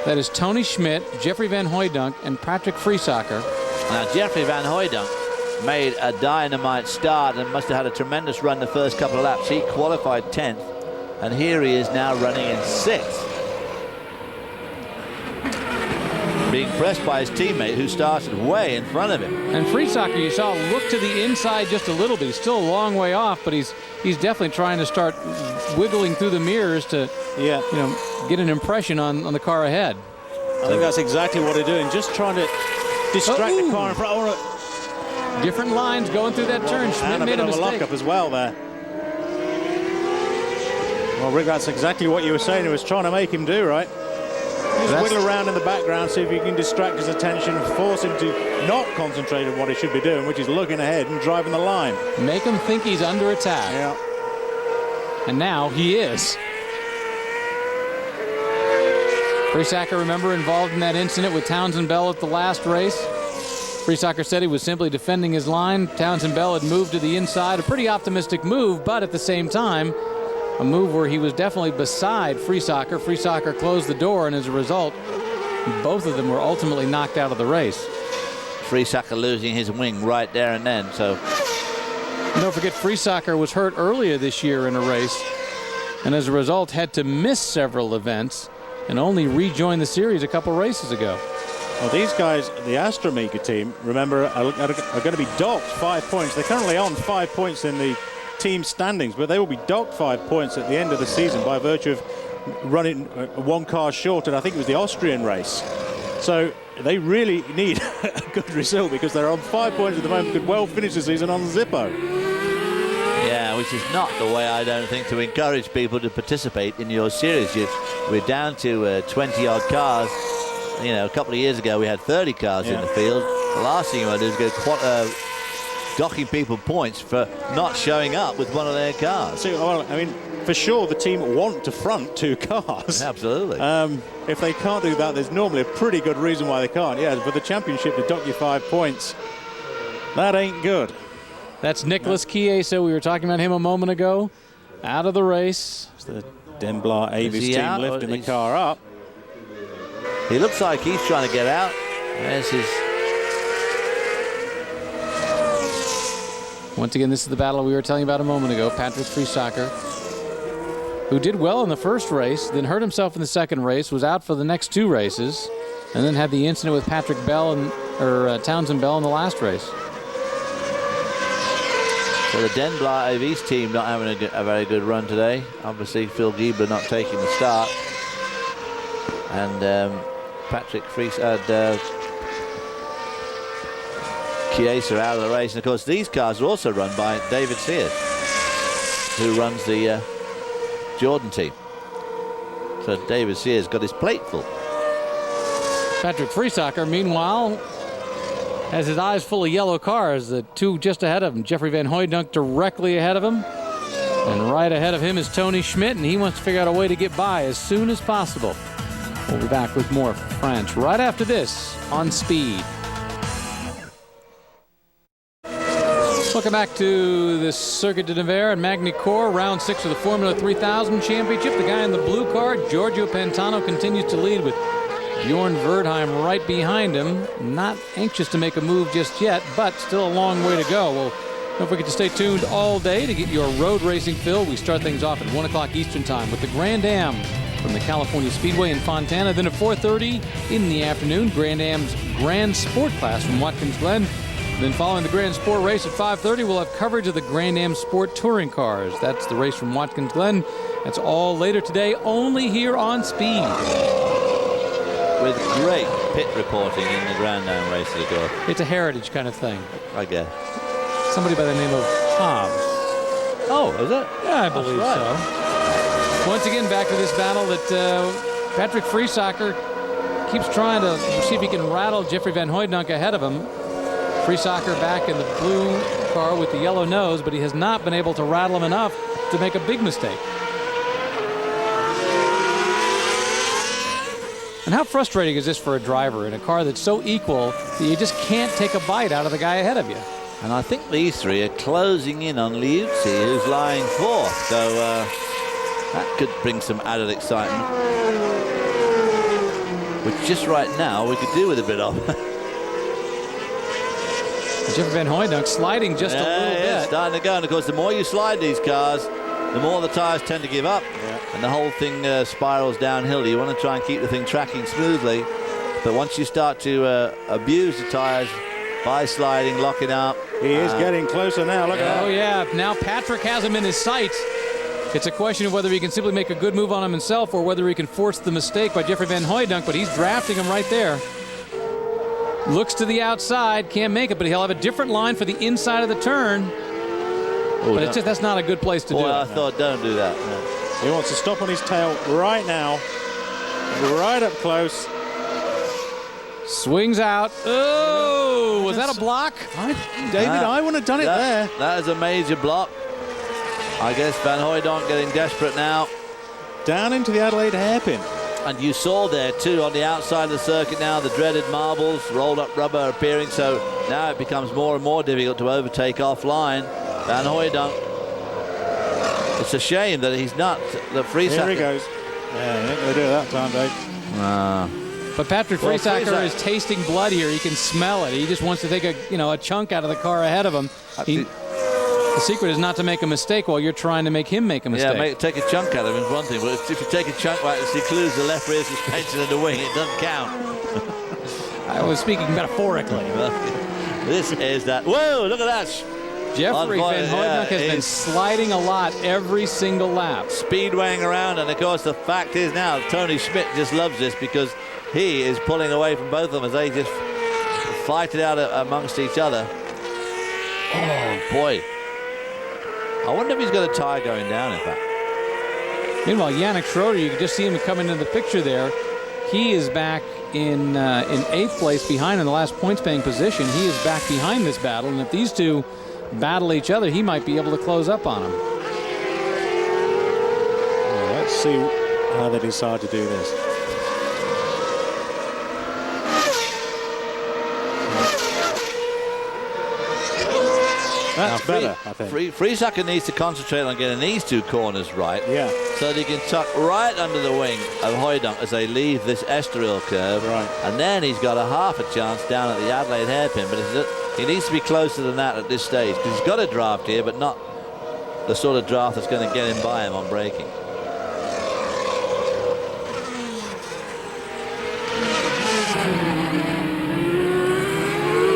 That is Tony Schmidt, Jeffrey Van Hooydonk, and Patrick Friesacher. Now Jeffrey Van Hooydonk made a dynamite start and must have had a tremendous run the first couple of laps. He qualified 10th. And here he is now running in 6th. Being pressed by his teammate who started way in front of him. And Friesacher, you saw, look to the inside just a little bit. He's still a long way off, but he's definitely trying to start wiggling through the mirrors to get an impression on the car ahead. I think that's exactly what they're doing, just trying to distract the car in front. Different lines going through that turn. Schmidt made a mistake. Lock-up as well there. Well, Rick, that's exactly what you were saying. He was trying to make him do, right? Just wiggle around in the background, see if you can distract his attention and force him to not concentrate on what he should be doing, which is looking ahead and driving the line. Make him think he's under attack. Yeah. And now he is. Friesacher, remember, involved in that incident with Townsend Bell at the last race. Friesacher said he was simply defending his line. Townsend Bell had moved to the inside. A pretty optimistic move, but at the same time, a move where he was definitely beside Friesacher. Friesacher closed the door, and as a result, both of them were ultimately knocked out of the race. Friesacher losing his wing right there and then. So don't forget, Friesacher was hurt earlier this year in a race, and as a result had to miss several events and only rejoin the series a couple races ago. Well, these guys, the Astromega team, remember, are going to be docked 5 points. They're currently on 5 points in the team standings, but they will be docked 5 points at the end of the season by virtue of running one car short, and I think it was the Austrian race. So they really need a good result because they're on 5 points at the moment, could well finish the season on Zippo. Yeah, which is not the way, I don't think, to encourage people to participate in your series. We're down to 20-odd cars. You know, a couple of years ago we had 30 cars in the field. The last thing you want to do is go docking people points for not showing up with one of their cars. So, well, I mean, for sure the team want to front 2 cars. Absolutely. If they can't do that, there's normally a pretty good reason why they can't. Yeah, for the championship to dock you 5 points, that ain't good. That's Nicholas Chiesa. We were talking about him a moment ago. Out of the race. It's the Denblar Avis team lifting the car up. He looks like he's trying to get out. There's his... Once again, this is the battle we were telling about a moment ago. Patrick Friesacher, who did well in the first race, then hurt himself in the second race, was out for the next 2 races, and then had the incident with Patrick Bell Townsend Bell in the last race. So the Denblar Avis team not having a very good run today. Obviously, Phil Giebler not taking the start. And Patrick Friesacher, Chiesa out of the race. And of course, these cars are also run by David Sears, who runs the Jordan team. So David Sears got his plate full. Patrick Friesacher, meanwhile, has his eyes full of yellow cars. The 2 just ahead of him. Jeffrey Van Hooydonk directly ahead of him. And right ahead of him is Tony Schmidt, and he wants to figure out a way to get by as soon as possible. We'll be back with more France right after this on Speed. Welcome back to the Circuit de Nevers and Magny Cours, round 6 of the Formula 3000 Championship. The guy in the blue car, Giorgio Pantano, continues to lead with Bjorn Verdheim right behind him. Not anxious to make a move just yet, but still a long way to go. Well, don't forget to stay tuned all day to get your road racing fill. We start things off at 1 o'clock Eastern Time with the Grand Am from the California Speedway in Fontana. Then at 4:30 in the afternoon, Grand Am's Grand Sport class from Watkins Glen. Then following the Grand Sport race at 5:30, we'll have coverage of the Grand Am Sport Touring Cars. That's the race from Watkins Glen. That's all later today, only here on Speed. With great pit reporting in the Grand Am race of the Gulf. It's a heritage kind of thing. I guess. Somebody by the name of Hobbs. Oh, is it? Yeah, I believe so. Once again, back to this battle that Patrick Friesacher keeps trying to see if he can rattle Jeffrey Van Hooydonk ahead of him. Friesacher back in the blue car with the yellow nose, but he has not been able to rattle him enough to make a big mistake. And how frustrating is this for a driver in a car that's so equal that you just can't take a bite out of the guy ahead of you? And I think these 3 are closing in on Liuzzi, who's lying 4th. So that could bring some added excitement, which just right now we could do with a bit of. Jeffrey Van Hooydonk sliding just a little bit. Starting to go. And of course, the more you slide these cars, the more the tires tend to give up. And the whole thing spirals downhill. You want to try and keep the thing tracking smoothly. But once you start to abuse the tires by sliding, locking up. He is getting closer now. Look at that. Oh, yeah. Now Patrick has him in his sights. It's a question of whether he can simply make a good move on him himself or whether he can force the mistake by Jeffrey Van Hooydonk, but he's drafting him right there. Looks to the outside, can't make it, but he'll have a different line for the inside of the turn. Oh, but it's just, that's not a good place to do it. I thought, don't do that. No. He wants to stop on his tail right now. Right up close. Swings out. Oh, was that a block? David, I wouldn't have done it there. That is a major block. I guess Van Hooydonk getting desperate now. Down into the Adelaide hairpin. And you saw there too on the outside of the circuit now the dreaded marbles, rolled up rubber appearing, so now it becomes more and more difficult to overtake offline. Van Hooydonk. It's a shame that he's not the Friesacher. Here he goes. Yeah, he ain't going to do it that time, Dave. But Patrick Friesacher is tasting blood here. He can smell it. He just wants to take a chunk out of the car ahead of him. The secret is not to make a mistake while you're trying to make him make a mistake. Yeah, take a chunk out of him is one thing, but if you take a chunk like this, you lose the left rear suspension and the wing, it doesn't count. I was speaking metaphorically. This is that. Whoa, look at that. Jeffrey Van Hooydonk has been sliding a lot every single lap. Speedwaying around, and of course the fact is now Tony Schmidt just loves this because he is pulling away from both of them as they just fight it out amongst each other. Oh, boy. I wonder if he's got a tire going down, in fact. Meanwhile, Yannick Schroeder, you can just see him coming into the picture there. He is back in 8th place behind in the last points-paying position. He is back behind this battle, and if these two battle each other, he might be able to close up on him. Well, let's see how they decide to do this. That's better, I think. Friesacher needs to concentrate on getting these two corners right. Yeah. So that he can tuck right under the wing of Hooydonk as they leave this Estoril curve. Right. And then he's got a half a chance down at the Adelaide hairpin. But he needs to be closer than that at this stage, because he's got a draft here, but not the sort of draft that's going to get him by him on braking.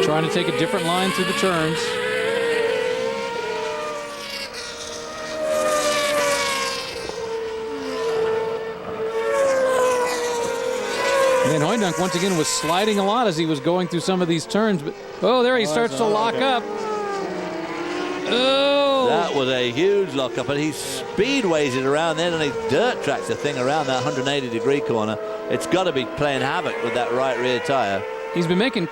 Trying to take a different line through the turns. And Hooydonk once again was sliding a lot as he was going through some of these turns. But oh, there he starts to lock up. Oh! That was a huge lockup, and he speedways it around then, and he dirt tracks the thing around that 180-degree corner. It's got to be playing havoc with that right rear tire. He's been making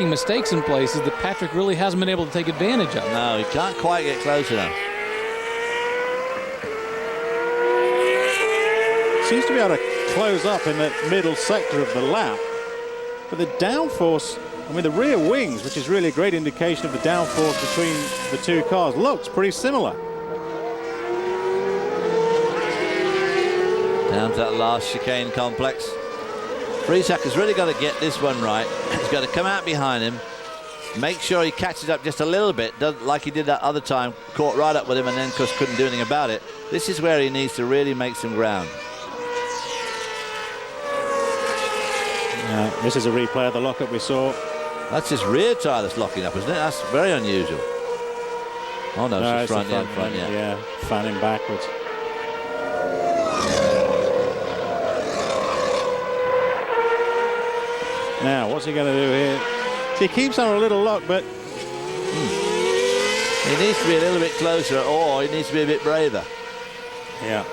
mistakes in places that Patrick really hasn't been able to take advantage of. No, he can't quite get close enough. Seems to be able to close up in the middle sector of the lap, but the downforce, I mean the rear wings, which is really a great indication of the downforce between the two cars, looks pretty similar. Down to that last chicane complex. Friesacher's really got to get this one right. He's got to come out behind him, make sure he catches up just a little bit, like he did that other time, caught right up with him and then just couldn't do anything about it. This is where he needs to really make some ground. This is a replay of the lockup we saw. That's his rear tire that's locking up, isn't it? That's very unusual. Oh no, it's his front, front, yeah. Yeah, fanning backwards. Now, what's he going to do here? He keeps on a little lock, but he needs to be a little bit closer, or he needs to be a bit braver. Yeah.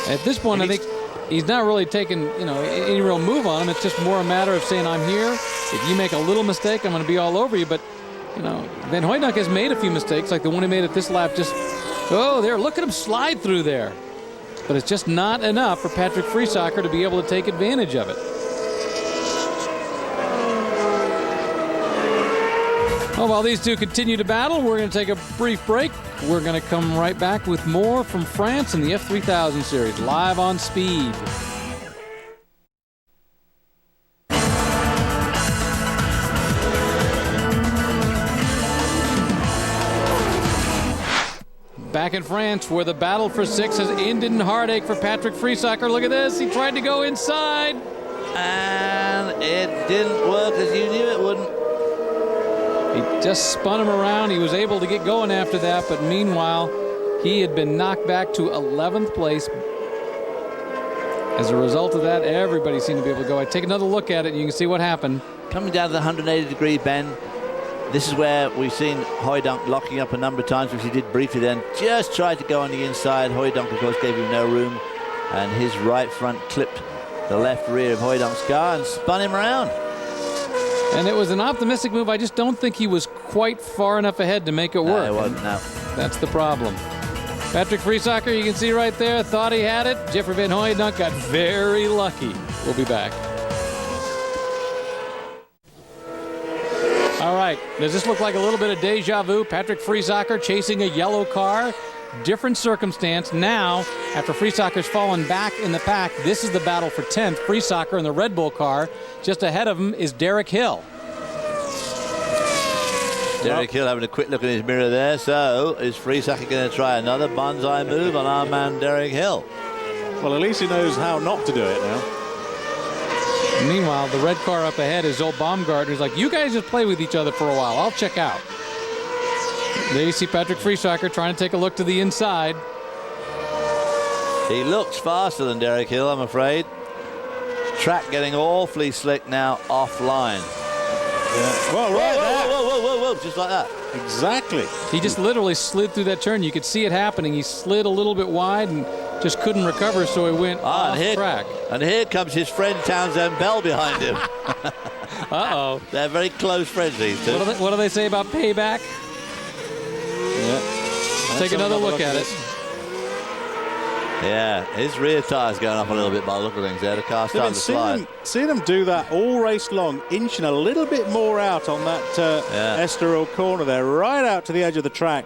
At this point, I think he's not really taking, any real move on him. It's just more a matter of saying, I'm here. If you make a little mistake, I'm going to be all over you. But, Van Hooydonk has made a few mistakes, like the one he made at this lap. Look at him slide through there. But it's just not enough for Patrick Friesacher to be able to take advantage of it. Well, while these two continue to battle, we're going to take a brief break. We're going to come right back with more from France in the F3000 series, live on Speed. Back in France, where the battle for 6 has ended in heartache for Patrick Friesacher. Look at this. He tried to go inside. And it didn't work as you knew it wouldn't. He just spun him around. He was able to get going after that, but meanwhile, he had been knocked back to 11th place. As a result of that, everybody seemed to be able to go. I take another look at it, and you can see what happened. Coming down to the 180-degree bend, this is where we've seen Hooydonk locking up a number of times, which he did briefly then. Just tried to go on the inside. Hooydonk, of course, gave him no room, and his right front clipped the left rear of Hooydonk's car and spun him around. And it was an optimistic move. I just don't think he was quite far enough ahead to make it work. No, it wasn't, no. That's the problem. Patrick Friesacher, you can see right there, thought he had it. Jeffrey Van Hooydonk got very lucky. We'll be back. All right, does this look like a little bit of deja vu? Patrick Friesacher chasing a yellow car. Different circumstance. Now, after Friesacher's fallen back in the pack, this is the battle for 10th. Friesacher in the Red Bull car. Just ahead of him is Derek Hill. Derek Hill having a quick look in his mirror there. So, is Friesacher going to try another bonsai move on our man Derek Hill? Well, at least he knows how not to do it now. Meanwhile, the red car up ahead is Zoe Baumgartner. He's like, you guys just play with each other for a while. I'll check out. There you see Patrick Friesacher trying to take a look to the inside. He looks faster than Derek Hill, I'm afraid. track getting awfully slick now offline. Yeah. Well, right there. Whoa, just like that. Exactly. He just literally slid through that turn. You could see it happening. He slid a little bit wide and just couldn't recover, so he went off track. And here comes his friend Townsend Bell behind him. Uh-oh. They're very close friends, these two. What do they say about payback? Yeah. Take another look at it. Yeah, his rear tire's going up a little bit by the look of things there. The car's starting to slide. See them do that all race long, inching a little bit more out on that Estoril corner there, right out to the edge of the track.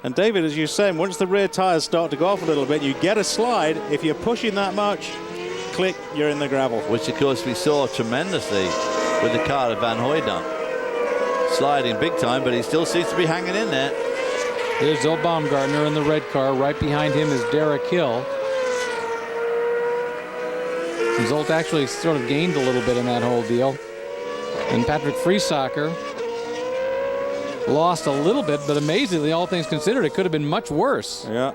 And David, as you're saying, once the rear tires start to go off a little bit, you get a slide. If you're pushing that much, click, you're in the gravel. Which, of course, we saw tremendously with the car of Van Hooydonk. Sliding big time, but he still seems to be hanging in there. There's Zoe Baumgartner in the red car. Right behind him is Derek Hill. Zolt actually sort of gained a little bit in that whole deal. And Patrick Friesacher lost a little bit, but amazingly, all things considered, it could have been much worse. Yeah.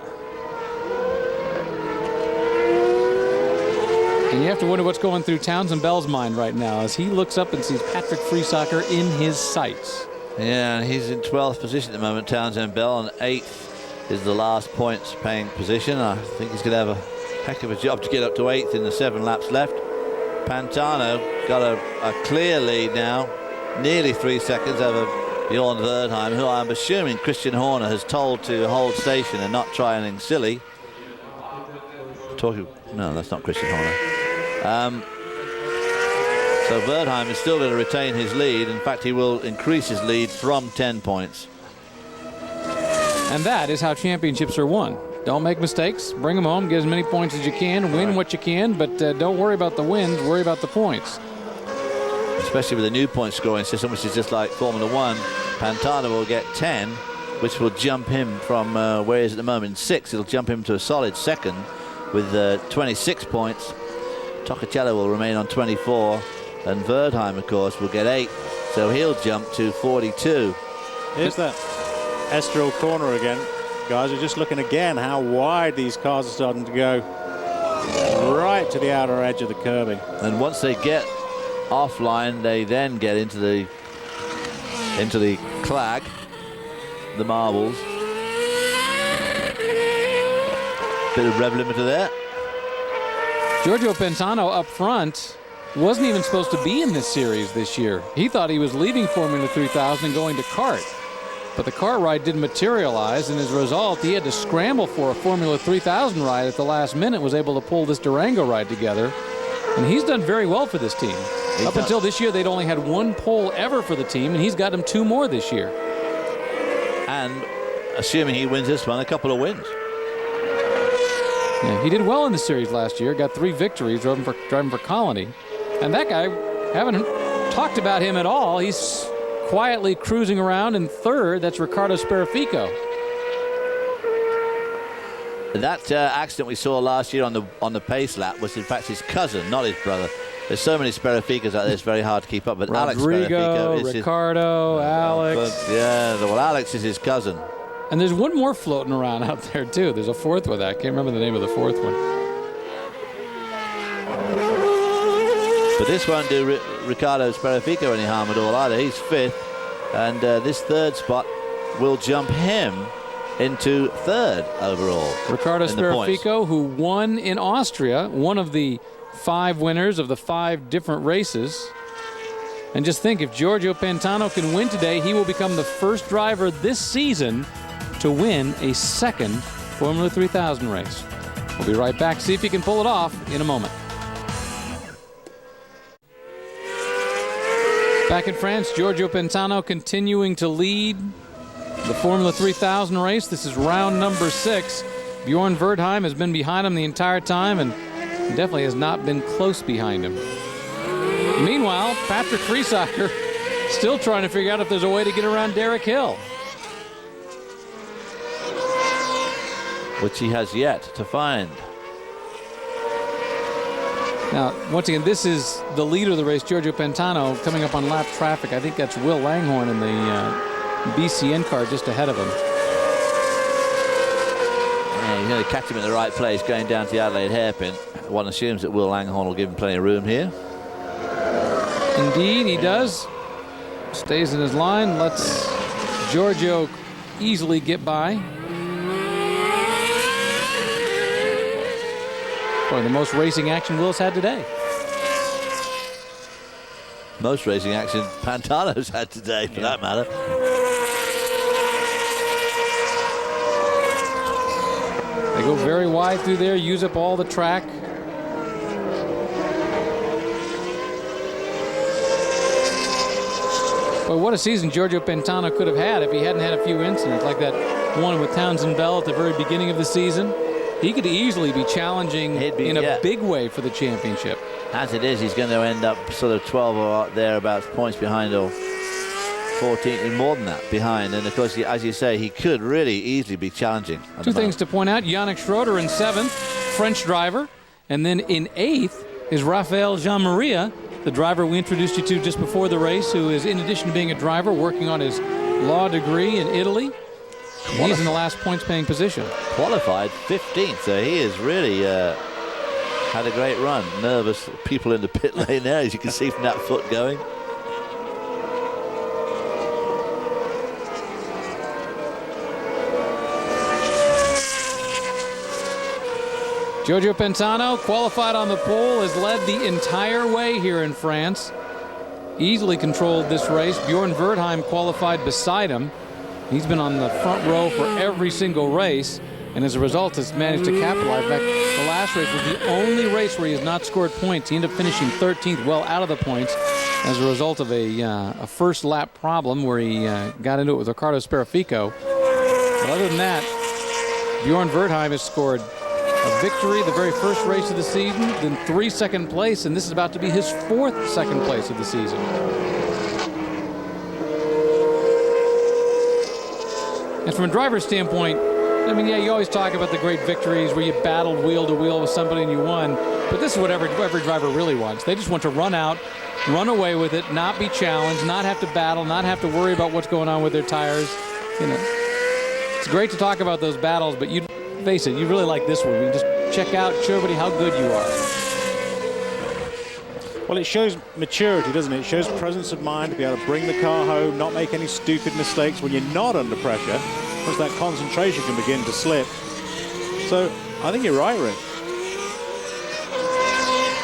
And you have to wonder what's going through Townsend Bell's mind right now as he looks up and sees Patrick Friesacher in his sights. Yeah, he's in 12th position at the moment, Townsend Bell, and 8th is the last points paying position. I think he's going to have a heck of a job to get up to 8th in the 7 laps left. Pantano got a clear lead now, nearly 3 seconds over Bjorn Verdheim, who I'm assuming Christian Horner has told to hold station and not try anything silly. No, that's not Christian Horner. So Verdheim is still going to retain his lead. In fact, he will increase his lead from 10 points. And that is how championships are won. Don't make mistakes. Bring them home. Get as many points as you can. Win what you can. But don't worry about the wins. Worry about the points. Especially with the new point scoring system, which is just like Formula One. Pantano will get 10, which will jump him from where he is at the moment, 6. It'll jump him to a solid second with 26 points. Toccacello will remain on 24. And Verdheim, of course, will get 8, so he'll jump to 42. Here's that Estoril corner again. Guys, we're just looking again how wide these cars are starting to go. Right to the outer edge of the curbing. And once they get offline, they then get into the clag, the marbles. Bit of rev limiter there. Giorgio Pantano up front wasn't even supposed to be in this series this year. He thought he was leaving Formula 3000 and going to kart. But the kart ride didn't materialize, and as a result, he had to scramble for a Formula 3000 ride at the last minute, was able to pull this Durango ride together. And he's done very well for this team. Up until this year, they'd only had 1 pole ever for the team, and he's got them 2 more this year. And assuming he wins this one, a couple of wins. Yeah, he did well in the series last year, got 3 victories driving for Colony. And that guy, haven't talked about him at all. He's quietly cruising around in 3rd. That's Riccardo Sperafico. That accident we saw last year on the pace lap was in fact his cousin, not his brother. There's so many Speraficos out there, it's very hard to keep up. But Rodrigo, Alex Sperafico is Ricardo, Alex. Well, Alex is his cousin. And there's one more floating around out there, too. There's a 4th with that. I can't remember the name of the 4th one. But this won't do Riccardo Sperafico any harm at all either. He's 5th, and this 3rd spot will jump him into 3rd overall. Riccardo Sperafico, who won in Austria, one of the 5 winners of the 5 different races. And just think, if Giorgio Pantano can win today, he will become the first driver this season to win a 2nd Formula 3000 race. We'll be right back, see if he can pull it off in a moment. Back in France, Giorgio Pantano continuing to lead the Formula 3000 race. This is round number 6. Bjorn Verdheim has been behind him the entire time and definitely has not been close behind him. Meanwhile, Patrick Friesacher still trying to figure out if there's a way to get around Derek Hill. Which he has yet to find. Now, once again, this is the leader of the race, Giorgio Pantano, coming up on lap traffic. I think that's Will Langhorne in the BCN car just ahead of him. Yeah, you're going to catch him in the right place going down to the Adelaide hairpin. one assumes that Will Langhorne will give him plenty of room here. Indeed, he does. Stays in his line, lets Giorgio easily get by. Probably the most racing action Will's had today. Most racing action Pantano's had today, for that matter. They go very wide through there, use up all the track. But what a season Giorgio Pantano could have had if he hadn't had a few incidents like that one with Townsend Bell at the very beginning of the season. He could easily be challenging in a big way for the championship. As it is, he's going to end up sort of 12 or thereabouts points behind, or 14, more than that behind. And of course, as you say, he could really easily be challenging. Two things to point out: Yannick Schroeder in 7th, French driver, and then in 8th is Raphael Giamaria, the driver we introduced you to just before the race, who is, in addition to being a driver, working on his law degree in Italy. He's in the last points-paying position. Qualified 15th, so he has really had a great run. Nervous people in the pit lane there, as you can see from that foot going. Giorgio Pantano, qualified on the pole, has led the entire way here in France. Easily controlled this race. Bjorn Wertheim qualified beside him. He's been on the front row for every single race, and as a result has managed to capitalize. In fact, the last race was the only race where he has not scored points. He ended up finishing 13th, well out of the points, as a result of a first lap problem where he got into it with Riccardo Sperafico. But other than that, Bjorn Wertheim has scored a victory the very first race of the season, then 3 second place, and this is about to be his 4th second place of the season. And from a driver's standpoint, I mean, yeah, you always talk about the great victories where you battled wheel to wheel with somebody and you won, but this is what every driver really wants. They just want to run out, run away with it, not be challenged, not have to battle, not have to worry about what's going on with their tires. You know, it's great to talk about those battles, but you face it, you really like this one. You just check out, show everybody how good you are. Well, it shows maturity, doesn't it? It shows presence of mind to be able to bring the car home, not make any stupid mistakes when you're not under pressure, because that concentration can begin to slip. So I think you're right, Rick.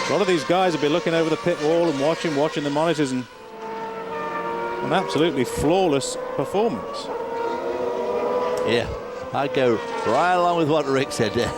A lot of these guys will be looking over the pit wall and watching the monitors, and an absolutely flawless performance. Yeah, I'd go right along with what Rick said there.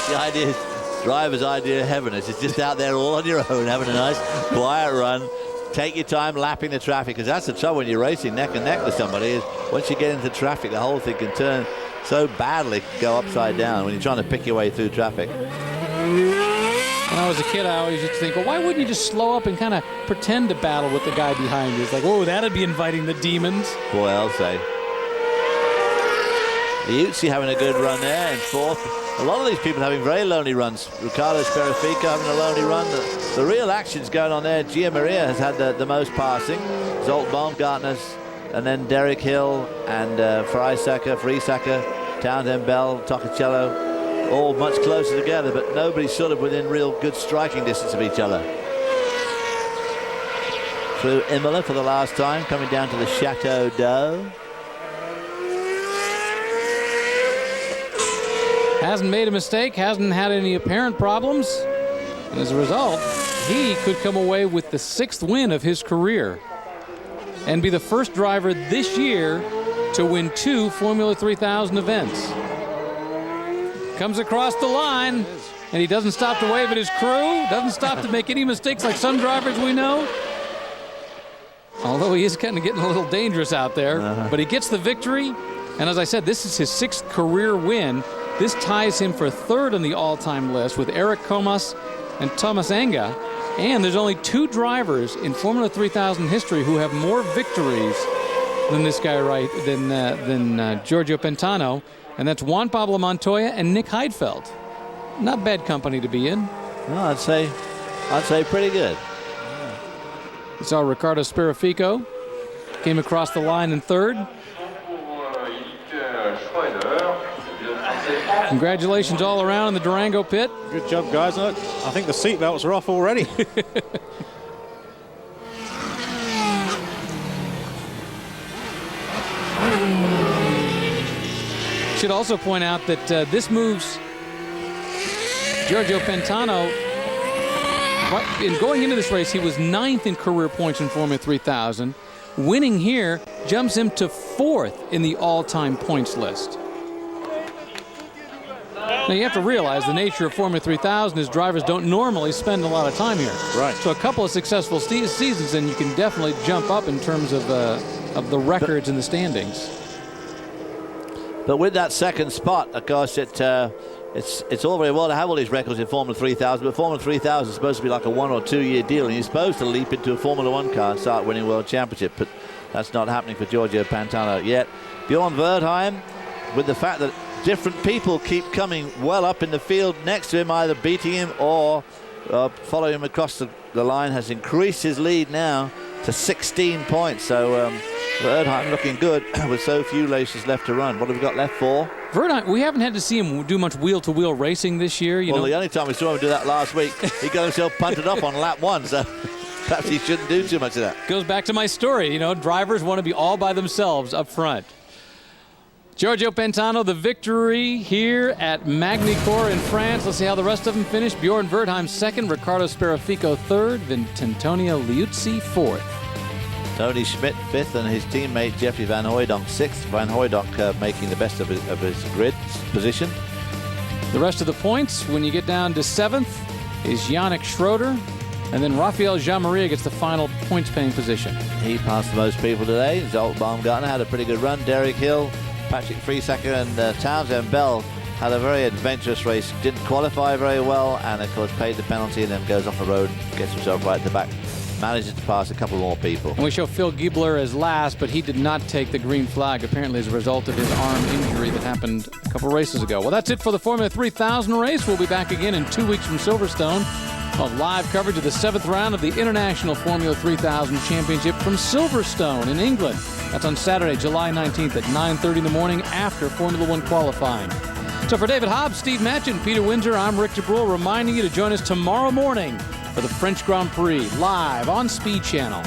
The idea is, driver's idea of heaven is just out there all on your own, having a nice quiet run. Take your time lapping the traffic, because that's the trouble when you're racing neck and neck with somebody, is once you get into traffic, the whole thing can turn so badly, go upside down when you're trying to pick your way through traffic. When I was a kid, I always used to think, well, why wouldn't you just slow up and kind of pretend to battle with the guy behind you? It's like, oh, that'd be inviting the demons. Boy, I'll say. Iuzzi having a good run there in 4th. A lot of these people having very lonely runs. Riccardo Sperafico having a lonely run. The real action's going on there. Giamaria has had the most passing. Zolt Baumgartner's, and then Derek Hill and Friesacker, Townsend Bell, Toccacello, all much closer together, but nobody's sort of within real good striking distance of each other. Through Imola for the last time, coming down to the Chateau d'Eau. Hasn't made a mistake, hasn't had any apparent problems, and as a result, he could come away with the 6th win of his career and be the first driver this year to win 2 Formula 3000 events. Comes across the line, and he doesn't stop to wave at his crew, doesn't stop to make any mistakes like some drivers we know. Although he is kind of getting a little dangerous out there, but he gets the victory, and as I said, this is his 6th career win. This ties him for 3rd on the all-time list with Eric Comas and Thomas Enga. And there's only 2 drivers in Formula 3000 history who have more victories than this guy, than Giorgio Pantano. And that's Juan Pablo Montoya and Nick Heidfeld. Not bad company to be in. No, I'd say pretty good. We saw Riccardo Sperafico came across the line in 3rd. Congratulations all around in the Durango pit. Good job, guys. I think the seatbelts are off already. Should also point out that this moves Giorgio Pantano. In going into this race, he was 9th in career points in Formula 3000. Winning here jumps him to 4th in the all-time points list. Now, you have to realize the nature of Formula 3000 is drivers don't normally spend a lot of time here. Right. So a couple of successful seasons, and you can definitely jump up in terms of the records and the standings. But with that second spot, of course, it's all very well to have all these records in Formula 3000, but Formula 3000 is supposed to be like a 1 or 2 year deal, and you're supposed to leap into a Formula 1 car and start winning World Championship, but that's not happening for Giorgio Pantano yet. Bjorn Wertheim, with the fact that different people keep coming well up in the field next to him, either beating him or following him across the line, has increased his lead now to 16 points. So Wertheim looking good with so few races left to run. What have we got left? 4? Wertheim, we haven't had to see him do much wheel-to-wheel racing this year. You know? The only time we saw him do that last week, he got himself punted up on lap 1, so perhaps he shouldn't do too much of that. Goes back to my story. You know, drivers want to be all by themselves up front. Giorgio Pantano, the victory here at Magny Cours in France. Let's see how the rest of them finish. Bjorn Wertheim 2nd, Riccardo Sperafico 3rd, Vincentonio Liuzzi 4th. Tony Schmidt 5th, and his teammate Jeffrey Van Hooydonk 6th. Van Hooydonk making the best of his grid position. The rest of the points, when you get down to 7th, is Yannick Schroeder, and then Raphael Giamaria gets the final points-paying position. He passed most people today. Zolt Baumgartner had a pretty good run. Derek Hill, Patrick Friesacker, and Townsend Bell had a very adventurous race. Didn't qualify very well, and of course paid the penalty, and then goes off the road and gets himself right at the back. Manages to pass a couple more people. And we show Phil Giebler as last, but he did not take the green flag, apparently as a result of his arm injury that happened a couple races ago. Well, that's it for the Formula 3000 race. We'll be back again in 2 weeks from Silverstone. Live coverage of the 7th round of the International Formula 3000 Championship from Silverstone in England. That's on Saturday, July 19th at 9:30 in the morning after Formula 1 qualifying. So for David Hobbs, Steve Matchett, Peter Windsor, I'm Rick DeBrule, reminding you to join us tomorrow morning for the French Grand Prix live on Speed Channel.